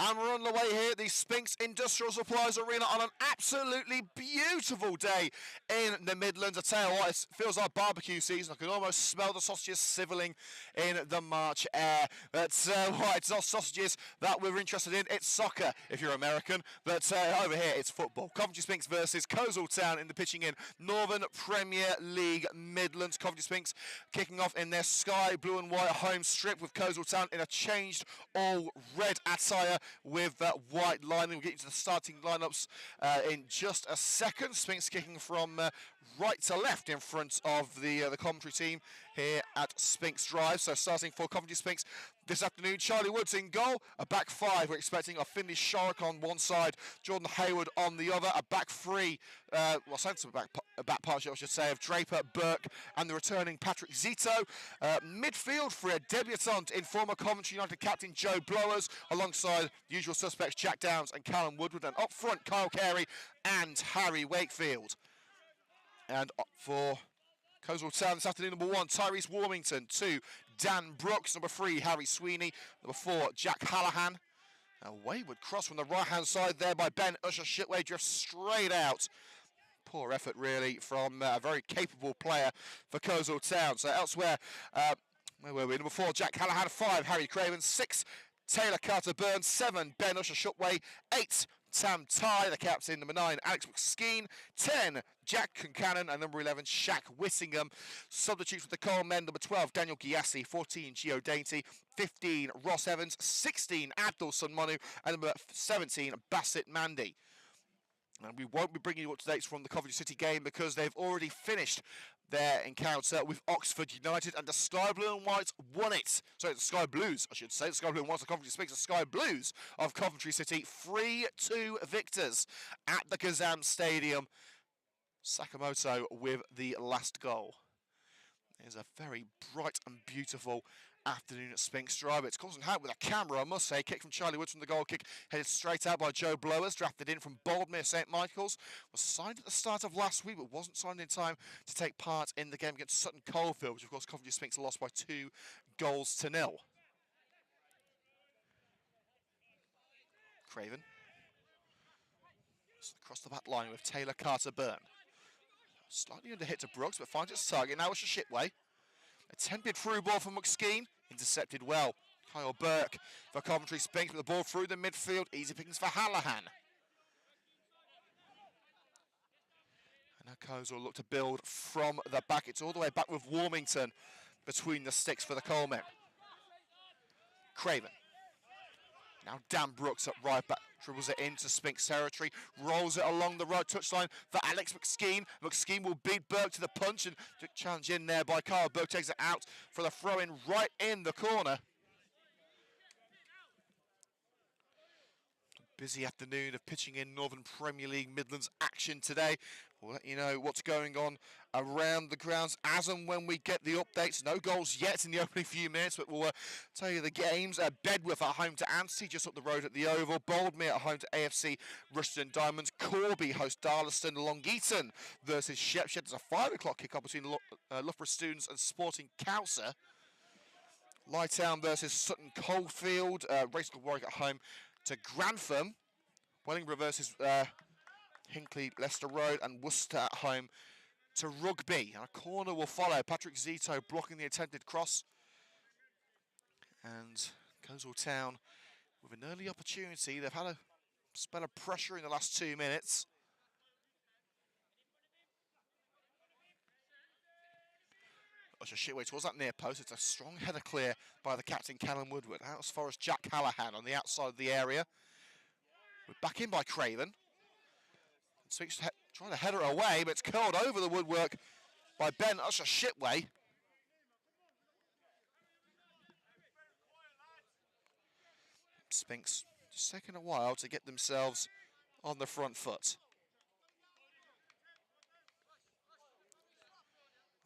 And we're on the way here at the Sphinx Industrial Supplies Arena on an absolutely beautiful day in the Midlands. I tell you what, it feels like barbecue season. I can almost smell the sausages sizzling in the March air. But it's not sausages that we're interested in, it's soccer if you're American. But over here it's football. Coventry Sphinx versus Coleshill Town in the pitching in Northern Premier League Midlands. Coventry Sphinx kicking off in their sky blue and white home strip with Coleshill Town in a changed all red attire with that white lining. We'll get into the starting lineups in just a second. Sphinx kicking from right to left in front of the Coventry team here at Sphinx Drive. So starting for Coventry Sphinx this afternoon, Charlie Woods in goal. A back five, we're expecting a Finley Shark on one side, Jordan Hayward on the other. A back three, centre back partnership I should say, of Draper, Burke and the returning Patrick Zito. Midfield for a debutant in former Coventry United captain Joe Blowers, alongside the usual suspects Jack Downs and Callum Woodward, and up front Kyle Carey and Harry Wakefield. And for Coleshill Town this afternoon, number 1, Tyrese Warmington. 2, Dan Brooks. Number 3, Harry Sweeney. Number 4, Jack Hallahan. A wayward cross from the right-hand side there by Ben Usher Shitway, drifts straight out. Poor effort, really, from a very capable player for Coleshill Town. So elsewhere, where were we? Number 4, Jack Hallahan. 5, Harry Craven. 6, Taylor Carter-Burns. 7, Ben Usher Shitway. 8, Tam Ty, the captain. Number 9, Alex McSkeen. 10, Jack Concannon. And number 11, Shaq Whittingham. Substitutes with the Colemen. Number 12, Daniel Giassi. 14, Gio Dainty. 15, Ross Evans. 16, Abdul Sunmanu. And number 17, Bassett Mandy. And we won't be bringing you up-to-dates from the Coventry City game because they've already finished their encounter with Oxford United, and the Sky Blue and Whites won it. Sorry, the Sky Blues, I should say. The Sky Blue and Whites of Coventry Sphinx, the Sky Blues of Coventry City. 3-2 victors at the Kazam Stadium. Sakamoto with the last goal. It's a very bright and beautiful afternoon at Sphinx Drive. It's causing help with a camera, I must say. Kick from Charlie Woods from the goal kick, headed straight out by Joe Blowers, drafted in from Boldmere St Michael's. Was signed at the start of last week, but wasn't signed in time to take part in the game against Sutton Coldfield, which of course Coventry Sphinx lost by 2-0. Craven. Across the back line with Taylor Carter-Burn. Slightly under hit to Brooks, but finds its target. Now it's a Shipway. Attempted through ball from McSkeen. Intercepted well. Kyle Burke for Coventry Sphinx with the ball through the midfield. Easy pickings for Hallahan. And now Coles will look to build from the back. It's all the way back with Warmington between the sticks for the Colemen. Craven. Now Dan Brooks at right back, dribbles it into Sphinx territory, rolls it along the right touchline for Alex McSkeen. McSkeen will beat Burke to the punch, and challenge in there by Kyle. Burke takes it out for the throw-in right in the corner. Busy afternoon of pitching in Northern Premier League Midlands action today. We'll let you know what's going on around the grounds as and when we get the updates. No goals yet in the opening few minutes, but we'll tell you the games. Bedworth at home to Anstey, just up the road at the Oval. Boldmere at home to AFC Rushden Diamonds. Corby host Darlaston. Long Eaton versus Shepshed. There's a 5 o'clock kick-off between Loughborough Students and Sporting Cowser. Lytown versus Sutton Coldfield. Race Club Warwick at home to Grantham. Wellingborough versus Hinckley, Leicester Road, and Worcester at home to Rugby. And a corner will follow. Patrick Zito blocking the attempted cross. And Coleshill Town with an early opportunity. They've had a spell of pressure in the last 2 minutes. Usher Shitway towards that near post. It's a strong header clear by the captain, Callum Woodward. Out as far as Jack Hallahan on the outside of the area. We're back in by Craven. Sphinx trying to header it away, but it's curled over the woodwork by Ben Usher Shitway. Sphinx just taking a while to get themselves on the front foot.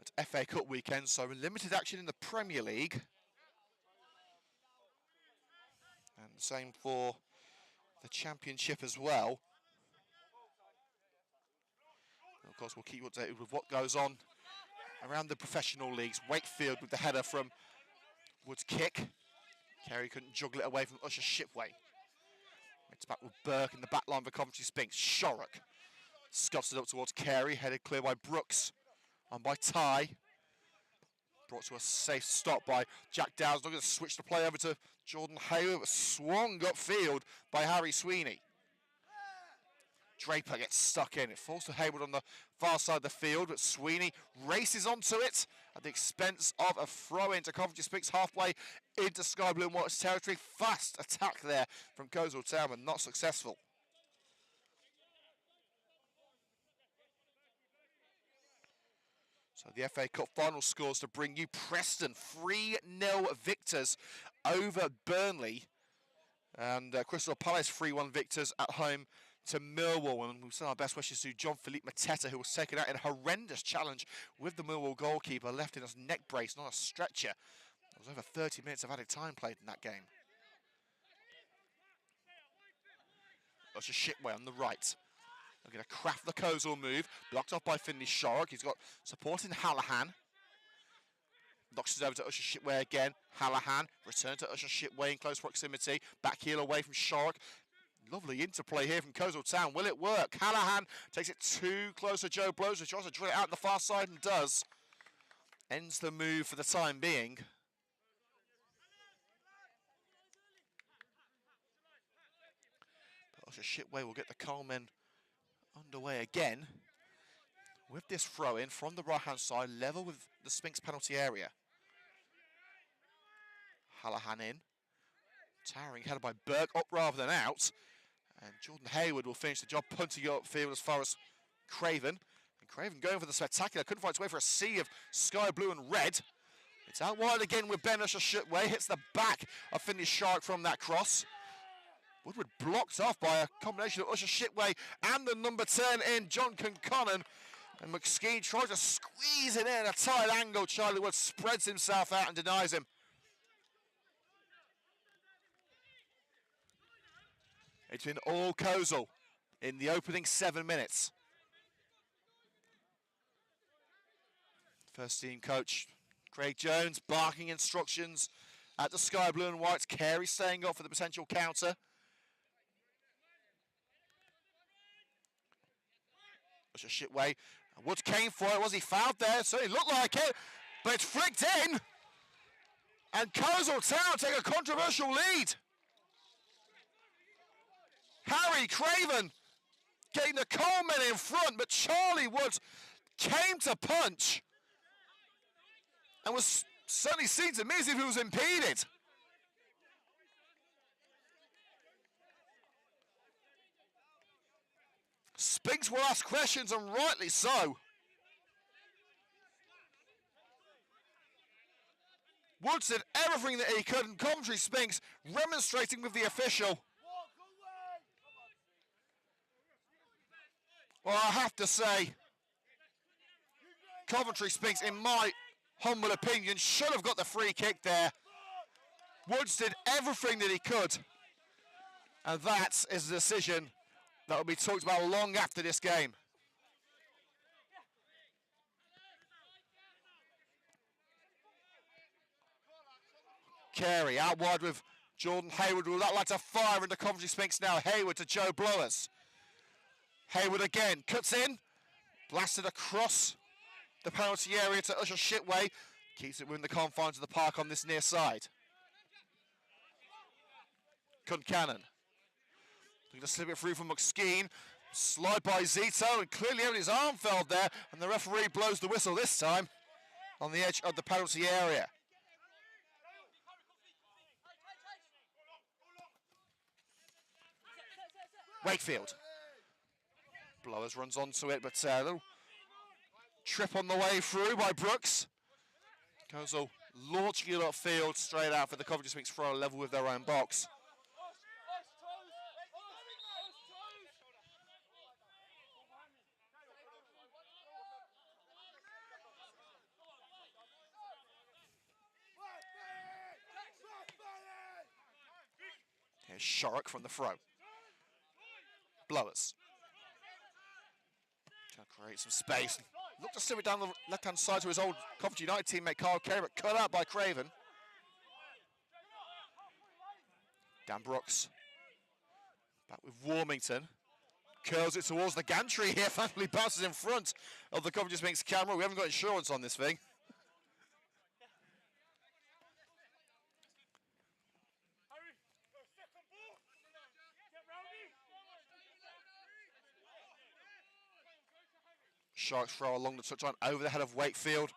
It's FA Cup weekend, so limited action in the Premier League. And the same for the Championship as well. And of course, we'll keep you updated with what goes on around the professional leagues. Wakefield with the header from Wood's kick. Carey couldn't juggle it away from Usher Shipway. It's back with Burke in the back line for Coventry Sphinx. Shorrock scuffs it up towards Carey, headed clear by Brooks. On by Ty. Brought to a safe stop by Jack Downs. Looking to switch the play over to Jordan Hayward, but swung upfield by Harry Sweeney. Draper gets stuck in. It falls to Hayward on the far side of the field, but Sweeney races onto it at the expense of a throw into Coventry Sphinx halfway into Sky Blue and White's territory. Fast attack there from Coleshill Town, but not successful. So the FA Cup final scores to bring you Preston 3-0 victors over Burnley. And Crystal Palace 3-1 victors at home to Millwall. And we send our best wishes to John-Philippe Mateta, who was taken out in a horrendous challenge with the Millwall goalkeeper, left in his neck brace, not a stretcher. There was over 30 minutes of added time played in that game. Usher Shipway on the right. They're going to craft the Coleshill move, blocked off by Finley Shorrock. He's got support in Hallahan. Knocks it over to Usher Shipway again. Hallahan, return to Usher Shipway in close proximity. Back heel away from Shorrock. Lovely interplay here from Coleshill Town. Will it work? Hallahan takes it too close to Joe Blows, who tries to drill it out the far side and does. Ends the move for the time being. But Usher Shipway will get the Coleman underway again with this throw in from the right hand side, level with the Sphinx penalty area. Hallahan in, towering headed by Burke, up rather than out, and Jordan Hayward will finish the job, punting it upfield as far as Craven. And Craven going for the spectacular, couldn't find its way for a sea of sky blue and red. It's out wide again with Ben Usher Shipway, hits the back of Finley Shorrock from that cross. Woodward blocked off by a combination of Usher Shipway and the number 10 in John Conconnon. And McSkeen tries to squeeze it in at a tight angle. Charlie Wood spreads himself out and denies him. It's been all Coleshill in the opening 7 minutes. First team coach Craig Jones barking instructions at the Sky Blue and Whites. Carey staying up for the potential counter. Usher Shipway. Woods came for it. Was he fouled there? Certainly looked like it. But it's flicked in. And Coleshill Town take a controversial lead. Harry Craven getting the Coleman in front, but Charlie Woods came to punch and was certainly seen to me as if he was impeded. Sphinx will ask questions, and rightly so. Woods did everything that he could, and Coventry Sphinx remonstrating with the official. Well, I have to say, Coventry Sphinx, in my humble opinion, should have got the free kick there. Woods did everything that he could, and that is a decision that will be talked about long after this game. Carey out wide with Jordan Hayward. Would that like to fire into Coventry Sphinx now? Hayward to Joe Blowers. Hayward again, cuts in, blasted across the penalty area to Usher Shipway. Keeps it within the confines of the park on this near side. Concannon. Looking to slip it through from McSkeen. Slide by Zito, and clearly having his arm felled there, and the referee blows the whistle this time on the edge of the penalty area. Wakefield. Blowers runs onto it, but a little trip on the way through by Brooks. Coleshill launching it upfield straight out for the Coventry Sphinx throw level with their own box. Here's Shorrock from the throw. Blowers. Trying to create some space. Looked to slip it down the left-hand side to his old Coventry United teammate Carl Carey, but cut out by Craven. Dan Brooks. Back with Warmington. Curls it towards the gantry here. Finally bounces in front of the Coventry Sphinx camera. We haven't got insurance on this thing. Sharks throw along the touchline over the head of Wakefield.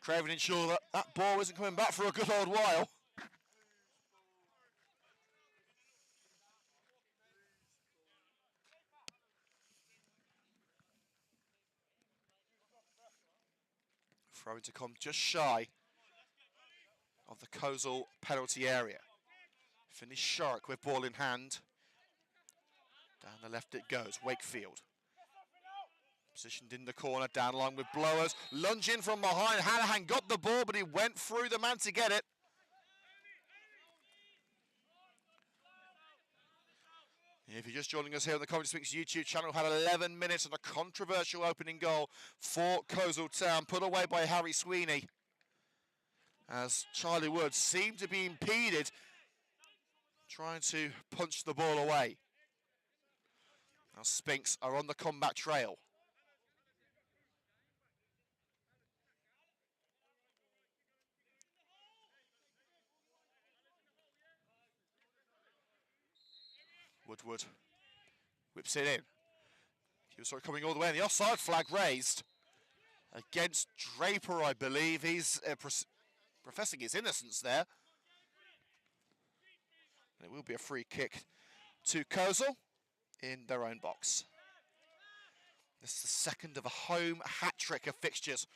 Craven ensure that that ball isn't coming back for a good old while. Throwing to come just shy of the Coleshill penalty area. Finish Shark with ball in hand. Down the left it goes, Wakefield. Positioned in the corner, down the line with Blowers. Lunging from behind, Hallahan got the ball, but he went through the man to get it. If you're just joining us here on the Coventry Sphinx YouTube channel, had 11 minutes of a controversial opening goal for Coleshill Town, put away by Harry Sweeney, as Charlie Wood seemed to be impeded trying to punch the ball away. Now Sphinx are on the comeback trail. Woodward whips it in. He was sort of coming all the way, and the offside flag raised against Draper, I believe. He's professing his innocence there. And it will be a free kick to Coleshill in their own box. This is the second of a home hat-trick of fixtures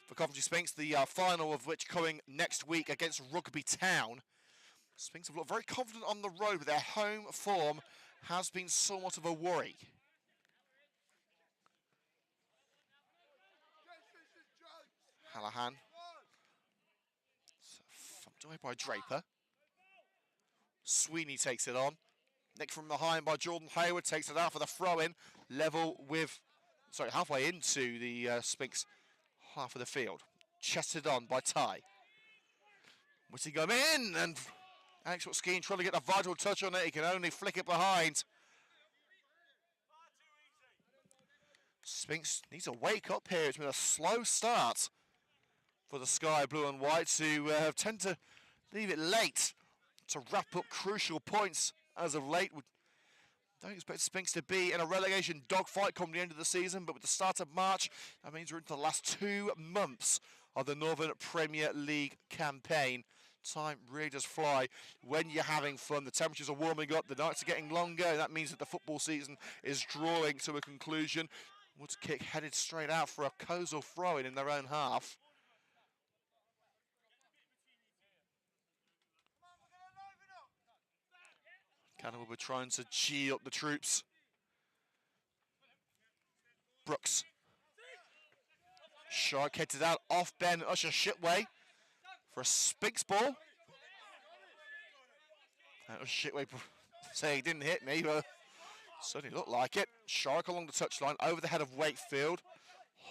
for Coventry Sphinx, the final of which coming next week against Rugby Town. Sphinx have looked very confident on the road, but their home form has been somewhat of a worry. Hallahan. Thumped away by Draper. Sweeney takes it on. Nick from behind by Jordan Hayward, takes it out for the throw-in. Level with, halfway into the Sphinx half of the field. Chested on by Ty. Whittingham in, and Alex Skeen trying to get a vital touch on it. He can only flick it behind. Sphinx needs a wake up here. It's been a slow start for the Sky Blue and Whites, who tend to leave it late to wrap up crucial points as of late. Don't expect Sphinx to be in a relegation dogfight come the end of the season, but with the start of March, that means we're into the last 2 months of the Northern Premier League campaign. Time really does fly when you're having fun. The temperatures are warming up, the nights are getting longer, and that means that the football season is drawing to a conclusion. Wood's kick headed straight out for a Coleshill throw-in their own half. Cannon will be trying to gee up the troops. Brooks. Shark heads it out off Ben Usher Shitway for a Sphinx ball. And Usher Shitway saying he didn't hit me, but certainly looked like it. Shark along the touchline, over the head of Wakefield.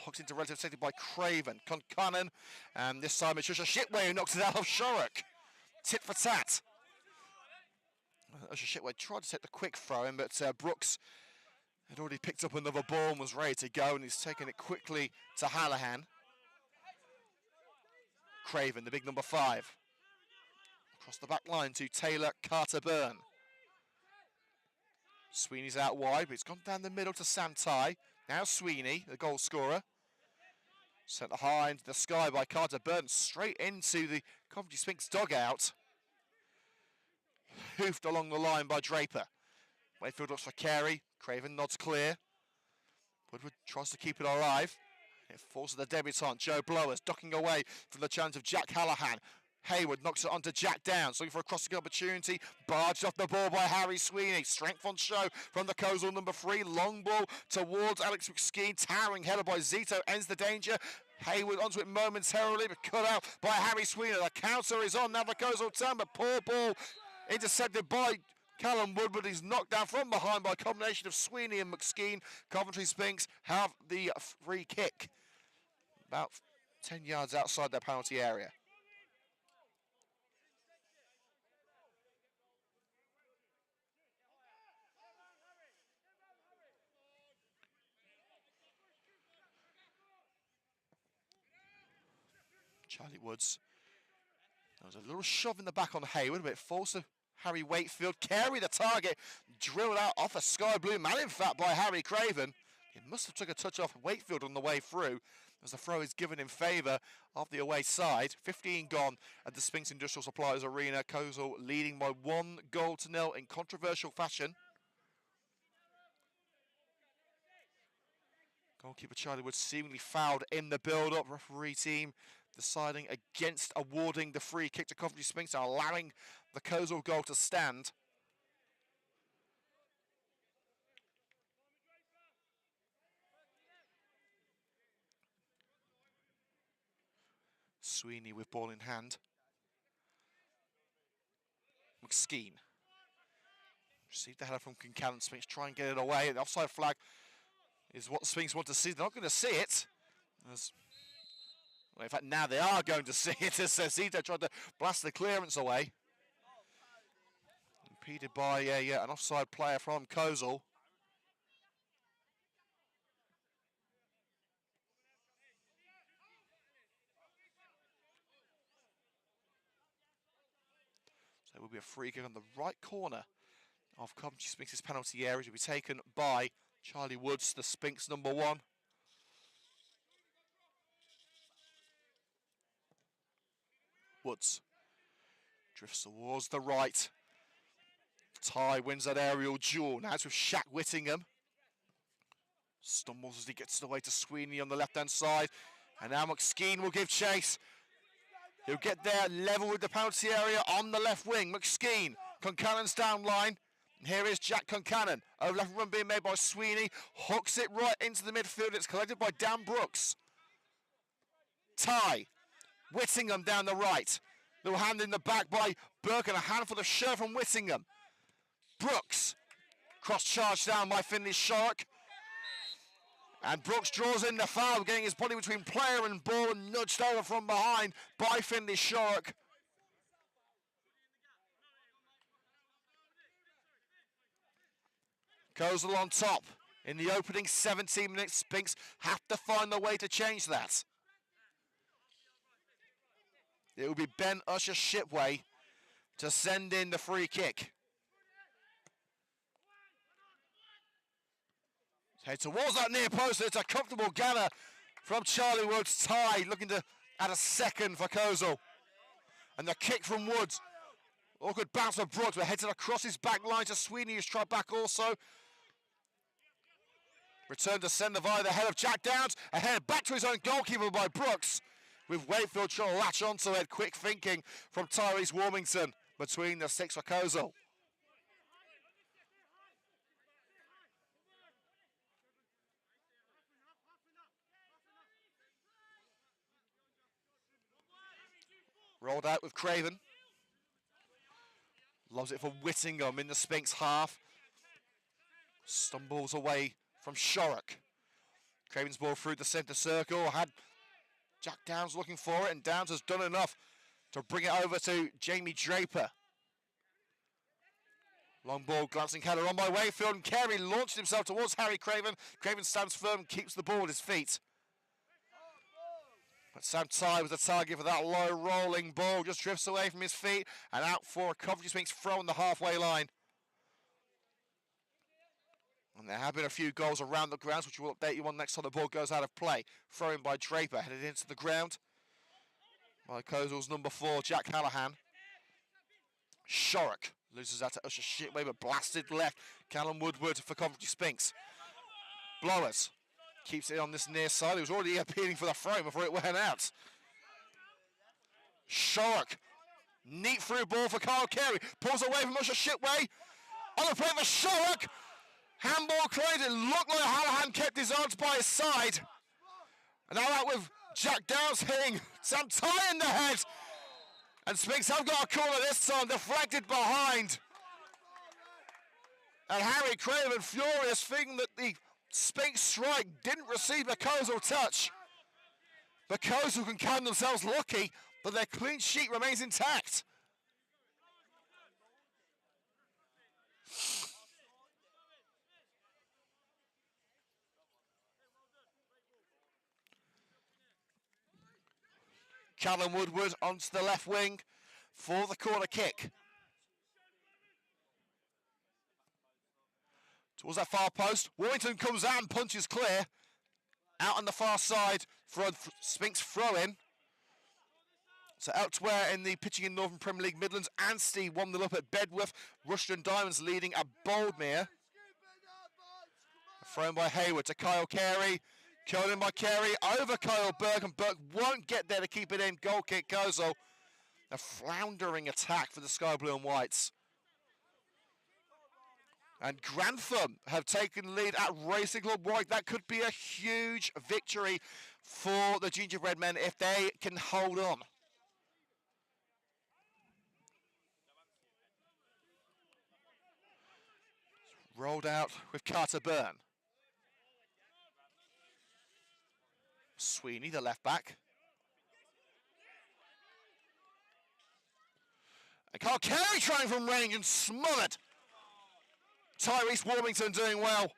Hooks into relative safety by Craven. Concannon, and this time it's Usher Shitway who knocks it out of Shark. Tit for tat. Usher Shitway tried to take the quick throw in, but Brooks had already picked up another ball and was ready to go, and he's taken it quickly to Hallahan. Craven, the big number 5. Across the back line to Taylor Carter-Byrne. Sweeney's out wide, but it's gone down the middle to Sam Ty. Now Sweeney, the goal scorer. Sent high into the sky by Carter-Byrne, straight into the Coventry Sphinx dugout. Hoofed along the line by Draper. Wakefield looks for Carey. Craven nods clear. Woodward tries to keep it alive. It falls to the debutant, Joe Blowers, ducking away from the challenge of Jack Hallahan. Hayward knocks it onto Jack Downs, looking for a crossing opportunity. Barged off the ball by Harry Sweeney. Strength on show from the Coleshill number 3. Long ball towards Alex McSkeen. Towering header by Zito ends the danger. Hayward onto it momentarily, but cut out by Harry Sweeney. The counter is on now for Coleshill Town, but poor ball intercepted by Callum Woodward. He's knocked down from behind by a combination of Sweeney and McSkeen. Coventry Sphinx have the free kick about 10 yards outside their penalty area. Charlie Woods. There was a little shove in the back on Hayward, but it falls to Harry Wakefield. Carey the target, drilled out off a sky blue man, in fact, by Harry Craven. He must have took a touch off Wakefield on the way through, as the throw is given in favour of the away side. 15 gone at the Sphinx Industrial Supplies Arena. Coleshill leading by 1-0 in controversial fashion. Goalkeeper Charlie Woods seemingly fouled in the build-up. Referee team deciding against awarding the free kick to Coventry Sphinx and allowing the Coleshill goal to stand. Sweeney with ball in hand. McSkeen. Received the header from Concannon. Sphinx try and get it away. The offside flag is what the Sphinx want to see. They're not going to see it. Well, in fact, now they are going to see it, as Zito tried to blast the clearance away. Impeded by an offside player from Coleshill. So it will be a free kick on the right corner of Coventry Sphinx's penalty area. It will be taken by Charlie Woods, the Sphinx number 1. Woods drifts towards the right. Ty wins that aerial duel. Now it's with Shaq Whittingham. Stumbles as he gets the way to Sweeney on the left-hand side. And now McSkeen will give chase. He'll get there level with the penalty area on the left wing. McSkeen, Concannon's down line. And here is Jack Concannon. Overlap run being made by Sweeney. Hooks it right into the midfield. It's collected by Dan Brooks. Ty. Whittingham down the right. Little hand in the back by Burke and a handful of shirt from Whittingham. Brooks. Cross charge down by Finley Shark. And Brooks draws in the foul, getting his body between player and ball and nudged over from behind by Finley Shark. Coleshill on top. In the opening 17 minutes, Sphinx have to find a way to change that. It will be Ben Usher Shipway to send in the free kick. Head towards that near post. It's a comfortable gather from Charlie Woods. Ty looking to add a second for Coleshill. And the kick from Woods. All good bounce of Brooks, but heads it across his back line to Sweeney, who's tried back also. Return to sender via the head of Jack Downs. A head back to his own goalkeeper by Brooks. With Wakefield trying to latch onto it. Quick thinking from Tyrese Warmington between the 6 for Coleshill. Rolled out with Craven. Loves it for Whittingham in the Sphinx half. Stumbles away from Shorrock. Craven's ball through the centre circle. Had Jack Downs looking for it, and Downs has done enough to bring it over to Jamie Draper. Long ball, glancing header on by Wakefield, and Carey launched himself towards Harry Craven. Craven stands firm and keeps the ball at his feet. But Sam Ty was the target for that low rolling ball, just drifts away from his feet and out for a Coventry Sphinx throw on the halfway line. And there have been a few goals around the grounds, which we'll update you on next time the ball goes out of play. Thrown by Draper, headed into the ground by Coleshill's number 4, Jack Hallahan. Shorrock loses out to Usher Shipway, but blasted left. Callum Woodward for Coventry Sphinx. Blowers keeps it on this near side. He was already appealing for the throw before it went out. Shorrock, neat through ball for Kyle Carey. Pulls away from Usher Shipway. On the play for Shorrock. Handball cleared. It looked like Hallahan kept his arms by his side. And now out with Jack Downs hitting Sam Ty in the head. And Sphinx have got a corner this time, deflected behind. And Harry Craven furious, thinking that the Sphinx strike didn't receive a Coleshill touch. But Coleshill can count themselves lucky that their clean sheet remains intact. Callum Woodward onto the left wing for the corner kick. Towards that far post. Warrington comes out and punches clear. Out on the far side for a Sphinx throw-in. So elsewhere in the pitching in Northern Premier League, Midlands, Anstey 1-0 up at Bedworth. Rushden Diamonds leading at Boldmere. Thrown by Hayward to Kyle Carey. Curled in by Carey over Kyle Burke, and Burke won't get there to keep it in. Goal kick Kozel. A floundering attack for the Sky Blue and Whites. And Grantham have taken lead at Racing Club Warwick. That could be a huge victory for the Gingerbread Men if they can hold on. Rolled out with Carter Byrne. Sweeney, the left back. And Carl Carey trying from range and smothered. Tyrese Warmington doing well.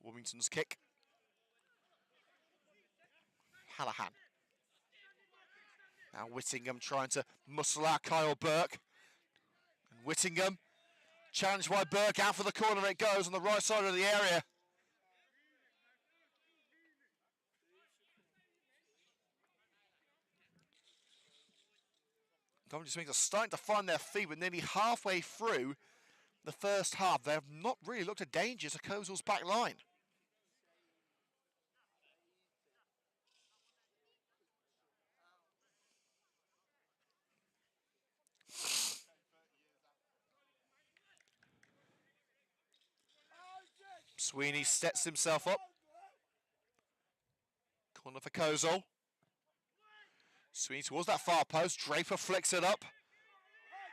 Warmington's kick. Hallahan. Now Whittingham trying to muscle out Kyle Burke. And Whittingham, challenged by Burke, out for the corner it goes on the right side of the area. Coventry Sphinx are starting to find their feet, but nearly halfway through the first half, they have not really looked a danger to Kozel's back line. Sweeney sets himself up. Corner for Kozel. Sweeney towards that far post. Draper flicks it up.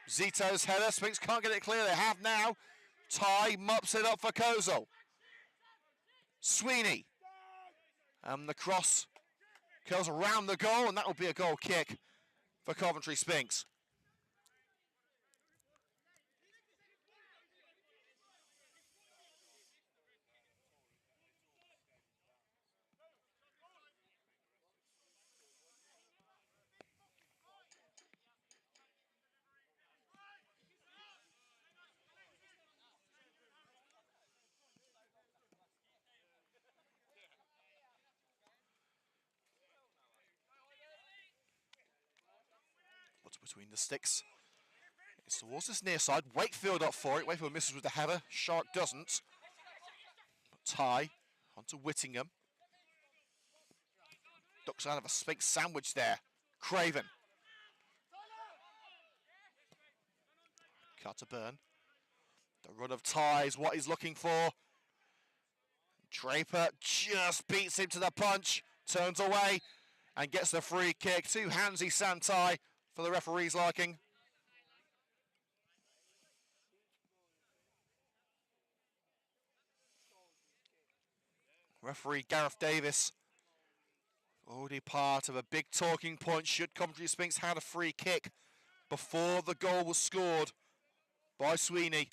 Zito's header. Sphinx can't get it clear. They have now. Ty mops it up for Kozel. Sweeney. And the cross curls around the goal, and that will be a goal kick for Coventry Sphinx. Between the sticks. It's towards this near side. Wakefield up for it. Wakefield misses with the header. Shark doesn't. But Ty onto Whittingham. Ducks out of a Sphinx sandwich there. Craven. Carter Byrne. The run of Ty is what he's looking for. Draper just beats him to the punch. Turns away and gets the free kick to Hansi Santai. For the referee's liking. Referee Gareth Davis, already part of a big talking point should Coventry Sphinx had a free kick before the goal was scored by Sweeney.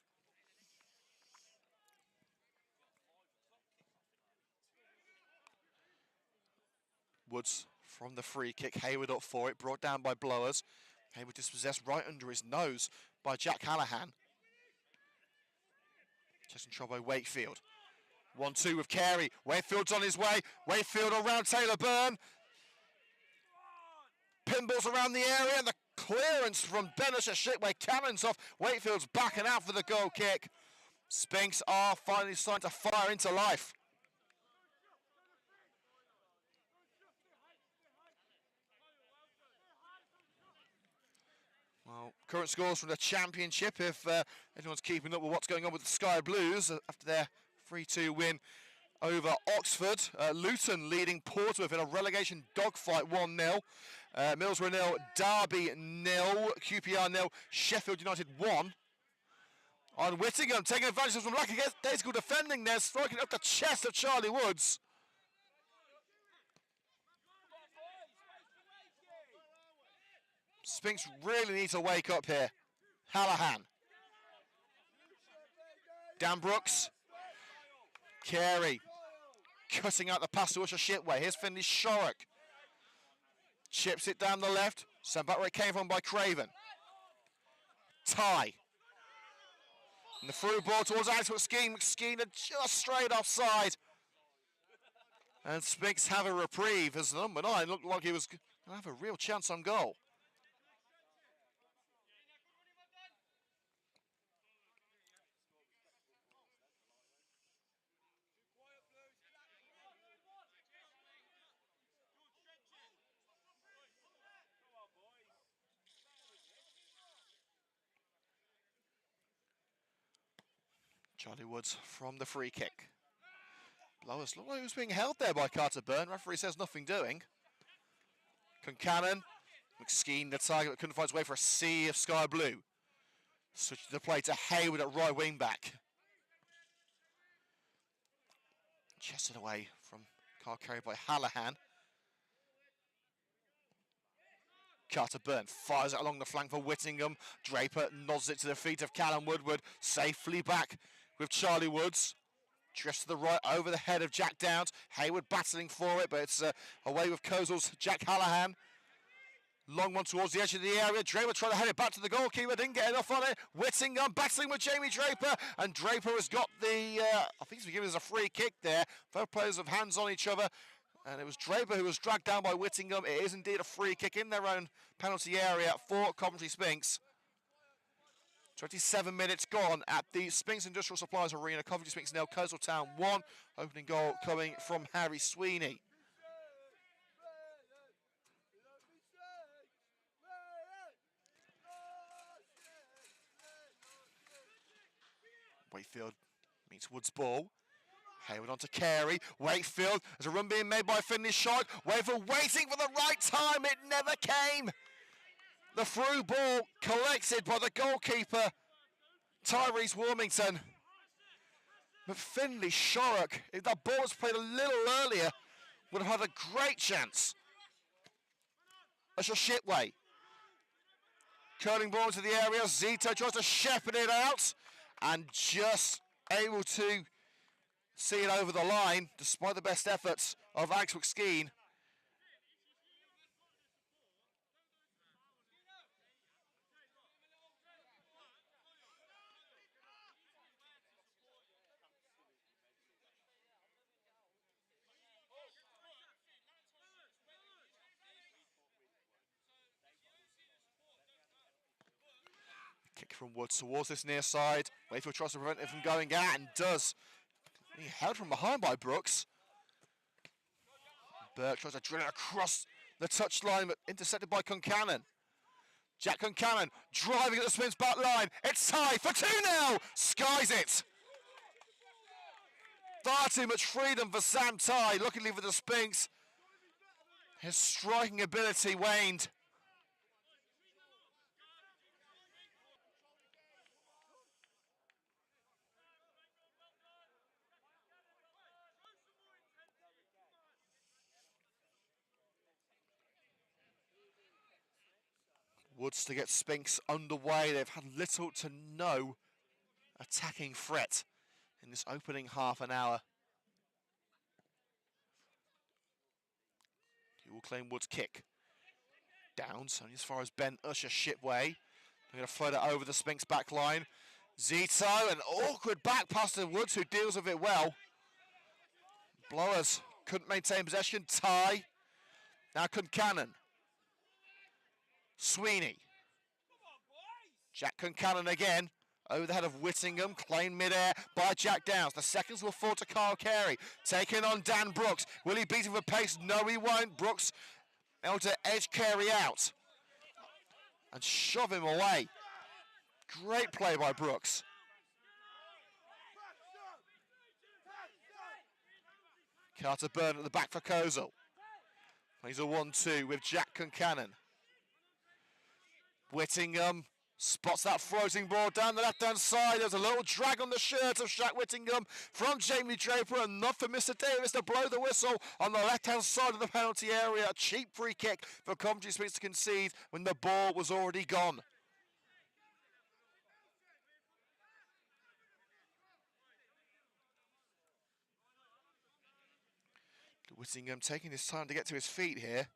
Woods from the free kick, Hayward up for it, brought down by Blowers. Hayward dispossessed right under his nose by Jack Hallahan. Just controlled by Wakefield. 1-2 with Carey. Wakefield's on his way. Wakefield around Taylor Byrne. Pinballs around the area, and the clearance from Benish Shitway cannons off. Wakefield's backing out for the goal kick. Sphinx are finally starting to fire into life. Well, current scores from the Championship, if anyone's keeping up with what's going on with the Sky Blues after their 3-2 win over Oxford. Luton leading Portsmouth in a relegation dogfight 1-0. Millsborough 0, Derby 0, QPR 0, Sheffield United 1. On Whittingham, taking advantage of some lackadaisical defending there, striking up the chest of Charlie Woods. Sphinx really need to wake up here. Hallahan. Dan Brooks. Carey. Cutting out the pass to Usher Shipway. Here's Finley Shorrock. Chips it down the left. Sent back where it came from by Craven. Ty. And the through ball towards Alex McSkeen. McSkeen are just straight offside. And Sphinx have a reprieve as the number 9 looked like he was going to have a real chance on goal. Charlie Woods from the free kick. Blowers looked like he was being held there by Carter Byrne. Referee says nothing doing. Concannon. McSkeen, the target, but couldn't find his way for a sea of sky blue. Switching the play to Hayward at right wing back. Chested away from car carried by Hallahan. Carter Byrne fires it along the flank for Whittingham. Draper nods it to the feet of Callum Woodward. Safely back with Charlie Woods. Just to the right over the head of Jack Downs. Hayward battling for it, but it's away with Kozel's Jack Hallahan. Long one towards the edge of the area. Draper trying to head it back to the goalkeeper. Didn't get enough on it. Whittingham battling with Jamie Draper. And Draper has got the, I think he's giving us a free kick there. Both players have hands on each other. And it was Draper who was dragged down by Whittingham. It is indeed a free kick in their own penalty area for Coventry Sphinx. 27 minutes gone at the Sphinx Industrial Supplies Arena. Coventry Sphinx 0, Coleshill Town 1. Opening goal coming from Harry Sweeney. Wakefield meets Woods' ball. Hayward onto Carey. Wakefield. There's a run being made by Finley Shorrock. Wakefield waiting for the right time. It never came. The through ball collected by the goalkeeper, Tyrese Warmington. But Finley Shorrock, if that ball was played a little earlier, would have had a great chance. Usher Shipway. Curling ball into the area. Zito tries to shepherd it out and just able to see it over the line, despite the best efforts of Alex McSkeen. Kick from Woods towards this near side. Wakefield tries to prevent it from going out and does. He held from behind by Brooks. Burke tries to drill it across the touchline, but intercepted by Concannon. Jack Concannon driving at the Sphinx back line. It's Ty for 2-0. Skies it. Far too much freedom for Sam Ty. Luckily for the Sphinx, his striking ability waned. Woods to get Sphinx underway. They've had little to no attacking threat in this opening half an hour. He will claim Woods' kick. Downs, only as far as Ben Usher Shipway. They're going to float it over the Sphinx back line. Zito, an awkward back pass to Woods, who deals with it well. Blowers couldn't maintain possession. Ty. Now Concannon. Sweeney. Jack Concannon again. Over the head of Whittingham. Claimed midair by Jack Downs. The seconds will fall to Kyle Carey. Taking on Dan Brooks. Will he beat him for pace? No, he won't. Brooks able to edge Carey out and shove him away. Great play by Brooks. Carter Byrne at the back for Kozel. He's a 1-2 with Jack Concannon. Whittingham Spots that floating ball down the left-hand side. There's a little drag on the shirt of Shaq Whittingham from Jamie Draper, and not for Mr. Davis to blow the whistle on the left-hand side of the penalty area. A cheap free kick for Coventry Sphinx to concede when the ball was already gone. Whittingham taking his time to get to his feet here.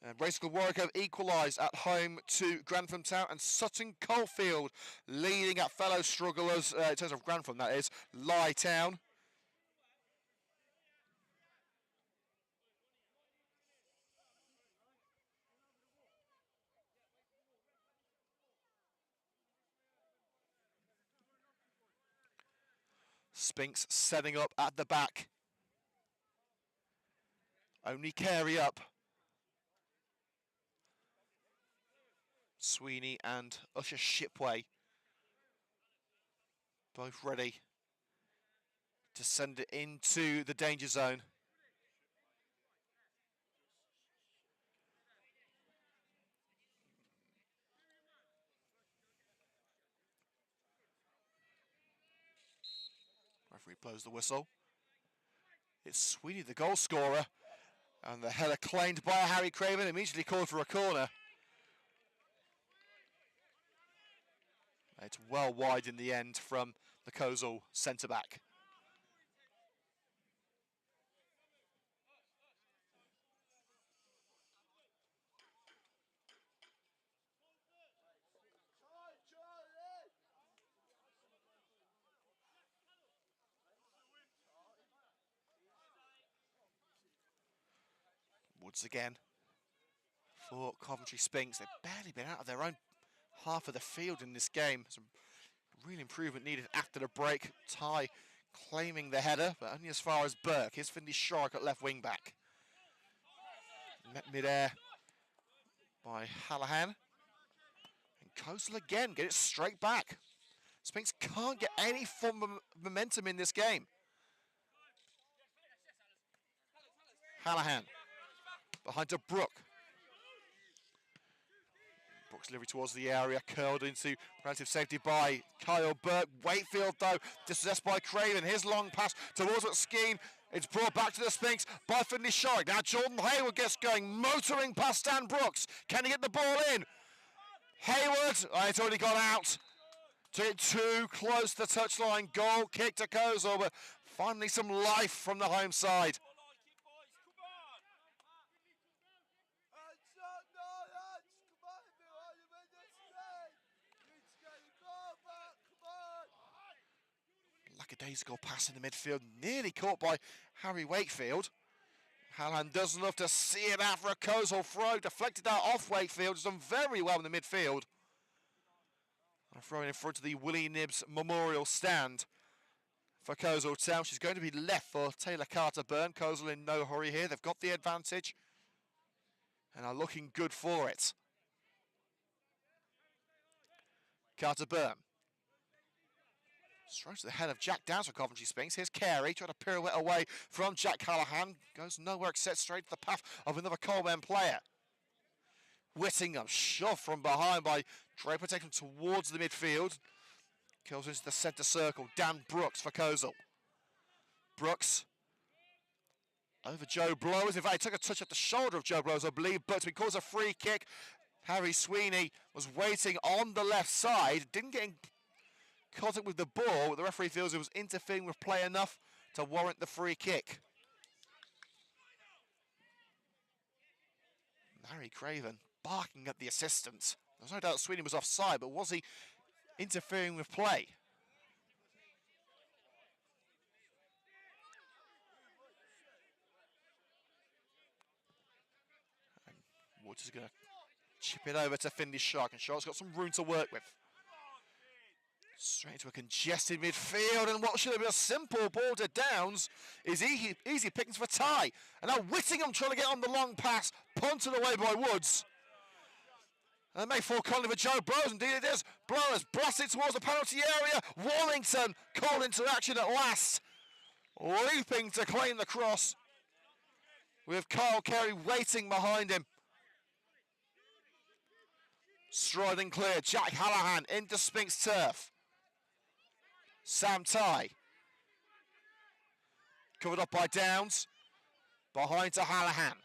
And Bracewell Warwick have equalised at home to Grantham Town, and Sutton Coldfield leading at fellow strugglers, in terms of Grantham that is, Lye Town. Sphinx setting up at the back. Only Carey up. Sweeney and Usher Shipway both ready to send it into the danger zone. Referee blows the whistle. It's Sweeney, the goal scorer, and the header claimed by Harry Craven, immediately called for a corner. It's well wide in the end from the Coleshill centre-back. Woods again for Coventry Sphinx. They've barely been out of their own half of the field in this game. Some real improvement needed after the break. Ty claiming the header, but only as far as Burke. Here's Finley Shark at left wing back. Met mid-air by Hallahan. And Coastal again, get it straight back. Sphinx can't get any form of momentum in this game. Hallahan behind to Brook. Brooks delivery towards the area, curled into relative safety by Kyle Burke. Wakefield, though, dispossessed by Craven. His long pass towards Skeen. It's brought back to the Sphinx by Finley Shark. Now Jordan Hayward gets going, motoring past Stan Brooks. Can he get the ball in? Hayward, it's already gone out. Too close to the touchline. Goal kick to Coleshill, but finally some life from the home side. Lackadaisical pass in the midfield, nearly caught by Harry Wakefield. Hallan does enough to see it out for a Coleshill throw, deflected out off Wakefield, has done very well in the midfield. And throwing in front of the Willie Nibbs Memorial stand for Coleshill Town. She's going to be left for Taylor Carter-Byrne. Coleshill in no hurry here, they've got the advantage and are looking good for it. Carter-Byrne. Straight to the head of Jack Downs for Coventry Sphinx. Here's Carey, trying to pirouette away from Jack Callahan. Goes nowhere except straight to the path of another Coleman player. Whittingham shoved from behind by Draper, taken towards the midfield. Kills into the centre circle. Dan Brooks for Coleshill. Brooks over Joe Blowers. In fact, he took a touch at the shoulder of Joe Blowers, I believe, but because of a free kick, Harry Sweeney was waiting on the left side. Didn't get in contact with the ball, but the referee feels it was interfering with play enough to warrant the free kick. Harry Craven barking at the assistant. There's no doubt Sweeney was offside, but was he interfering with play? And Woods is going to chip it over to Finley Shark, and Shark's got some room to work with. Straight into a congested midfield, and what should have been a simple ball to Downs is easy pickings for Ty. And now Whittingham trying to get on the long pass, punted away by Woods. And they may fall calling for Joe Blowers, indeed it is. Blowers blasted towards the penalty area. Warrington called into action at last, leaping to claim the cross, with Kyle Carey waiting behind him. Striding clear, Jack Hallahan into Sphinx turf. Sam Tighe. Covered up by Downs. Behind to Hallahan.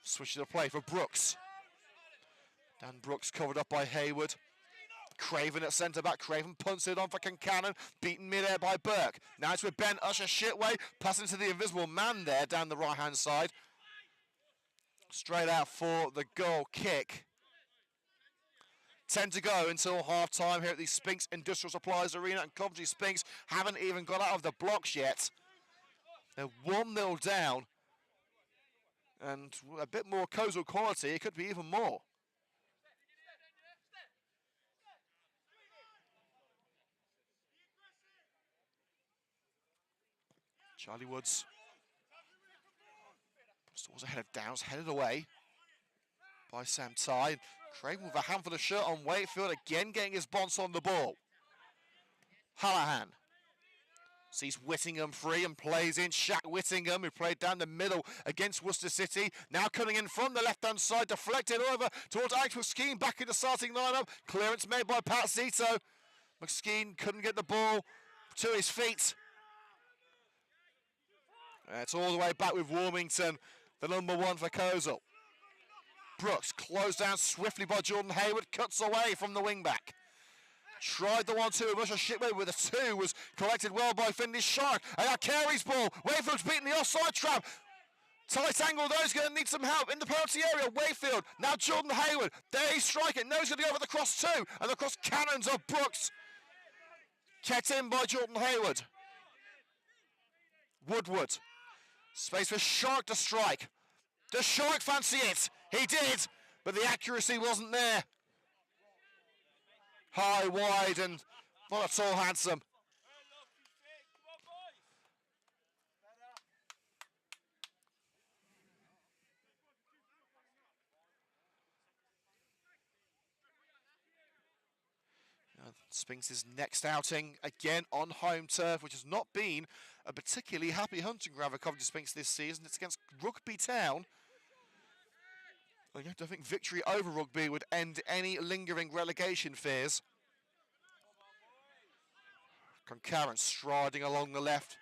Switches the play for Brooks. Dan Brooks covered up by Hayward. Craven at centre-back. Craven punts it on for Concannon. Beaten mid-air by Burke. Now it's with Ben Usher Shitway. Passing to the invisible man there down the right-hand side. Straight out for the goal kick. 10 to go until half-time here at the Sphinx Industrial Supplies Arena, and Coventry Sphinx haven't even got out of the blocks yet. They're 1-0 down, and a bit more Coleshill quality, it could be even more. Charlie Woods towards ahead of Downs, headed away by Sam Tighe. Craven with a handful of shirt on Wakefield, again getting his bonds on the ball. Hallahan sees Whittingham free and plays in. Shaq Whittingham, who played down the middle against Worcester City, now coming in from the left-hand side, deflected over towards Alex McSkeen, back in the starting lineup. Clearance made by Pat Zito. McSkeen couldn't get the ball to his feet. It's all the way back with Warmington, the number one for Coleshill. Brooks closed down swiftly by Jordan Hayward, cuts away from the wing-back. Tried the 1-2 with Usher Shitway with a 2, was collected well by Finley Shark. And now Carey's ball. Wayfield's beaten the offside trap. Tight angle though, he's going to need some help in the penalty area. Wayfield, now Jordan Hayward. There he's striking. Now he's going to go over the cross too. And the cross cannons of Brooks. Kept in by Jordan Hayward. Woodward. Space for Shark to strike. Does Shark fancy it? He did, but the accuracy wasn't there. High, wide, and not at all handsome. Sphinx's next outing, again on home turf, which has not been a particularly happy hunting ground for Coventry Sphinx this season. It's against Rugby Town. I don't think victory over Rugby would end any lingering relegation fears. Concarron striding along the left.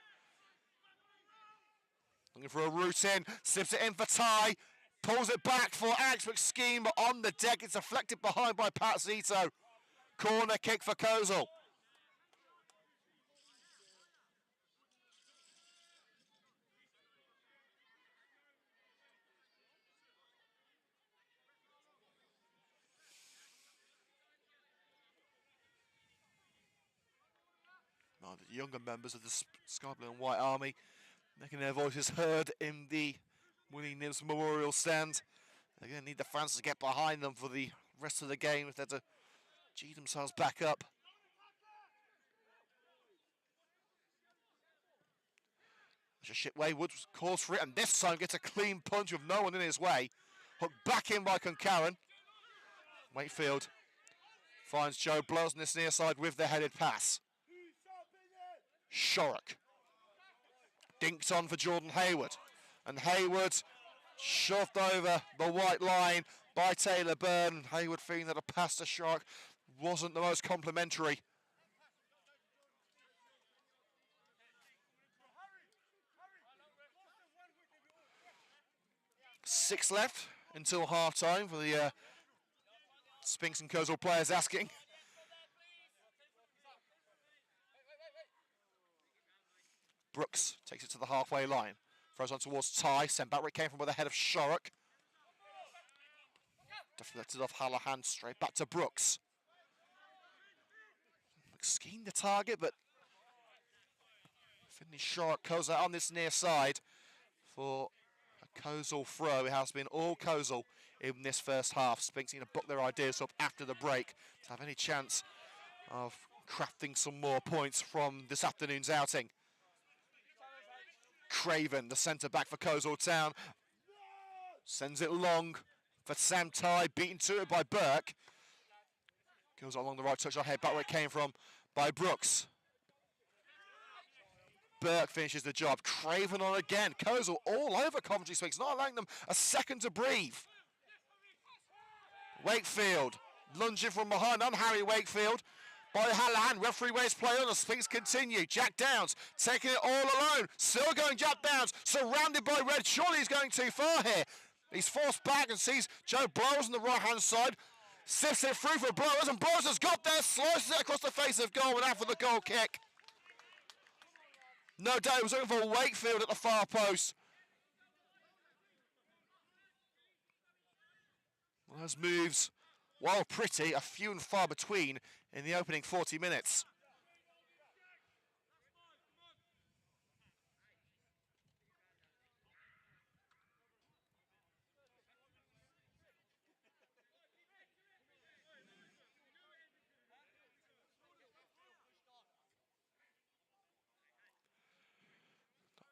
Looking for a route in, slips it in for Tighe. Pulls it back for Alex McSkeen, but on the deck it's deflected behind by Pat Zito. Corner kick for Coleshill. The younger members of the Sky Blue and White Army making their voices heard in the Willie Nibs Memorial Stand. They're going to need the fans to get behind them for the rest of the game if they're to G themselves back up. Shitway, Woods calls for it, and this time gets a clean punch with no one in his way. Hooked back in by Concarron. Wakefield finds Joe Blows on this near side with the headed pass. Shorrock dinked on for Jordan Hayward, and Hayward shoved over the white line by Taylor Byrne. Hayward feeling that a pass to Shark wasn't the most complimentary. Six left until half time for the Sphinx and Coleshill players asking. Brooks takes it to the halfway line. Throws on towards Tighe. Sent back where it came from with the head of Shorrock. Deflected off Hallahan. Straight back to Brooks. McSkeen the target, but Finley Shorrock goes out on this near side for a Coleshill throw. It has been all Coleshill in this first half. Sphinx need to book their ideas up after the break to have any chance of crafting some more points from this afternoon's outing. Craven, the centre-back for Coleshill Town, sends it long for Sam Tighe, beaten to it by Burke. Goes along the right touchline, head back where it came from by Brooks. Burke finishes the job. Craven on again. Coleshill all over Coventry Sphinx, not allowing them a second to breathe. Wakefield lunging from behind on Harry Wakefield. By Hallahan, referee waves play on, the Sphinx continue. Jack Downs taking it all alone. Still going Jack Downs, surrounded by red. Surely he's going too far here. He's forced back and sees Joe Blowers on the right-hand side. Sifts it through for Blowers, and Blowers has got there, slices it across the face of goal and out for the goal kick. No doubt he was looking for Wakefield at the far post. Well, those moves, while pretty, are few and far between in the opening 40 minutes.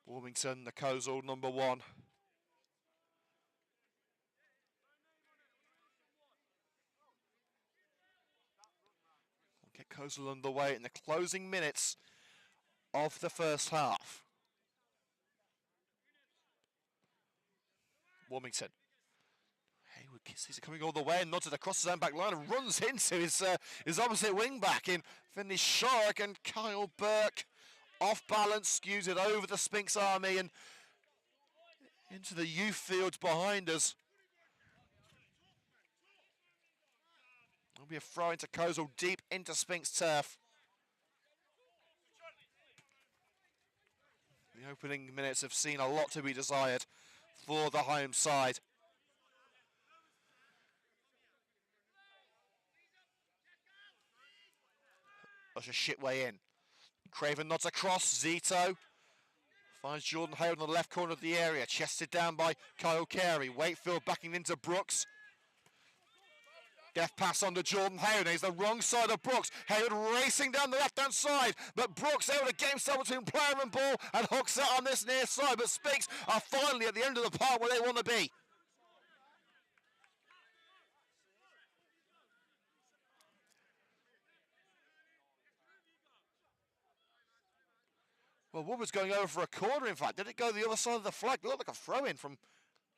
Warmington, the Coleshill number 1. Get Coleshill underway in the closing minutes of the first half. Warmington. Hayward sees it coming all the way and nods it across his own back line and runs into his opposite wing back in Finley Shark, and Kyle Burke off balance, skews it over the Sphinx army and into the youth fields behind us. There'll be a throw into Coleshill deep into Sphinx turf. The opening minutes have seen a lot to be desired for the home side. Usher Shitway in. Craven nods across. Zito finds Jordan Hayward on the left corner of the area. Chested down by Kyle Carey. Wakefield backing into Brooks. Death pass on to Jordan Hayward. He's the wrong side of Brooks. Hayward racing down the left-hand side. But Brooks able to game start between player and ball and hooks it on this near side. But Sphinx are finally at the end of the park where they want to be. Well, Woodward's going over for a corner, in fact. Did it go the other side of the flag? It looked like a throw-in from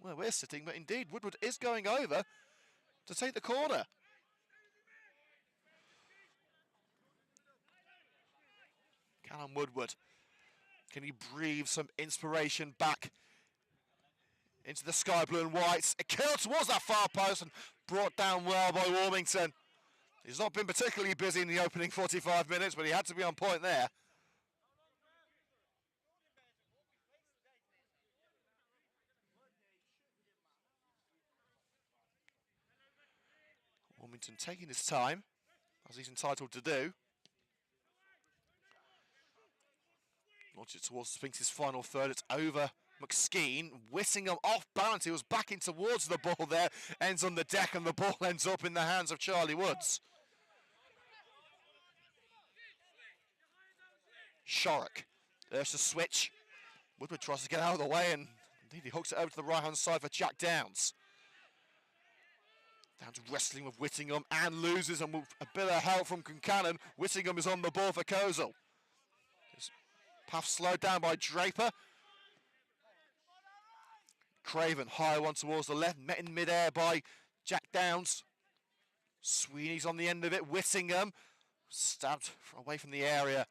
where we're sitting, but indeed, Woodward is going over to take the corner. Callum Woodward, can he breathe some inspiration back into the sky blue and whites? It curled towards that far post and brought down well by Warmington. He's not been particularly busy in the opening 45 minutes, but he had to be on point there. Warmington taking his time, as he's entitled to do. Launch it towards Sphinx's final third. It's over McSkeen. Whittingham off balance. He was backing towards the ball there. Ends on the deck, and the ball ends up in the hands of Charlie Woods. Shorrock. There's the switch. Woodward tries to get out of the way, and indeed he hooks it over to the right-hand side for Jack Downs. Downs wrestling with Whittingham and loses, and with a bit of help from Concannon, Whittingham is on the ball for Coleshill. His path slowed down by Draper. Craven, high one towards the left, met in mid-air by Jack Downs. Sweeney's on the end of it. Whittingham stabbed away from the area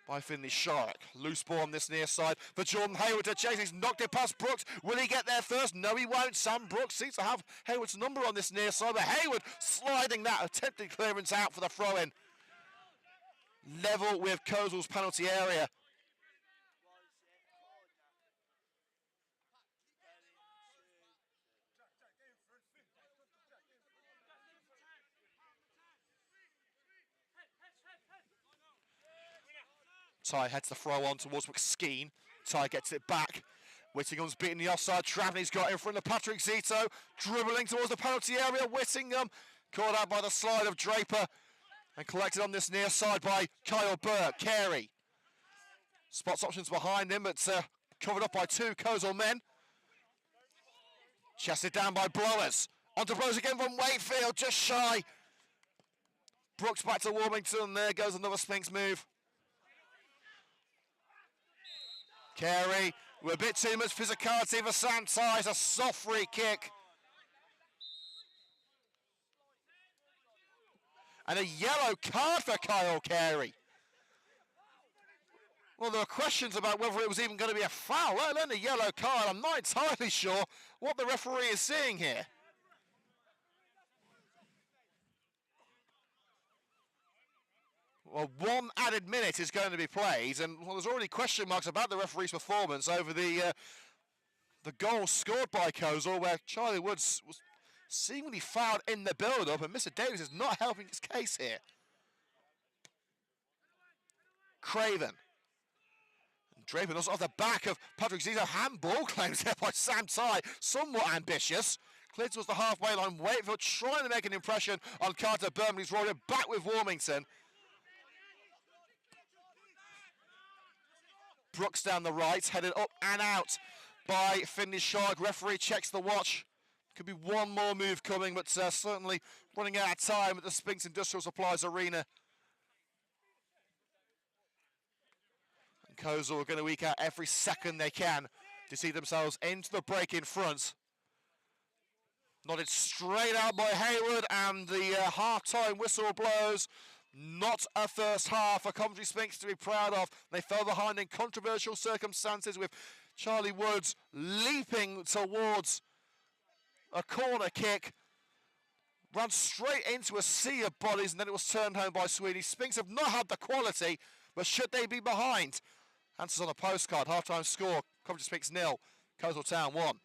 by Finley Shark. Loose ball on this near side for Jordan Hayward to chase. He's knocked it past Brooks. Will he get there first? No, he won't. Sam Brooks seems to have Hayward's number on this near side, but Hayward sliding that attempted clearance out for the throw-in. Level with Coleshill's penalty area. Ty heads the throw on towards McSkeen. Ty gets it back. Whittingham's beating the offside trap, and he's got in front of Patrick Zito. Dribbling towards the penalty area. Whittingham caught out by the slide of Draper and collected on this near side by Kyle Burke. Carey spots options behind him, but covered up by two Coleshill men. Chested down by Blowers. Onto Blowers again from Wakefield, just shy. Brooks back to Warmington, and there goes another Sphinx move. Carey with a bit too much physicality for Sam Ty. It's a soft free kick. And a yellow card for Kyle Carey. Well, there were questions about whether it was even going to be a foul, let alone a yellow card. I'm not entirely sure what the referee is seeing here. Well, one added minute is going to be played, and well, there's already question marks about the referee's performance over the goal scored by Coleshill, where Charlie Woods was seemingly fouled in the build-up, and Mr. Davis is not helping his case here. Craven. Draper does off the back of Patrick Zizo. Handball claims there by Sam Ty. Somewhat ambitious. Clear towards the halfway line. Wakefield trying to make an impression on Carter Berman. He's rolling back with Warmington. Brooks down the right, headed up and out by Finley Shark. Referee checks the watch. Could be one more move coming, but certainly running out of time at the Sphinx Industrial Supplies Arena. And Coleshill are going to eke out every second they can to see themselves into the break in front. Nodded straight out by Hayward, and the half-time whistle blows. Not a first half for Coventry Sphinx to be proud of. They fell behind in controversial circumstances, with Charlie Woods leaping towards a corner kick. Ran straight into a sea of bodies, and then it was turned home by Sweeney. Sphinx have not had the quality, but should they be behind? Answers on a postcard. Half-time score, Coventry Sphinx 0, Coleshill Town 1.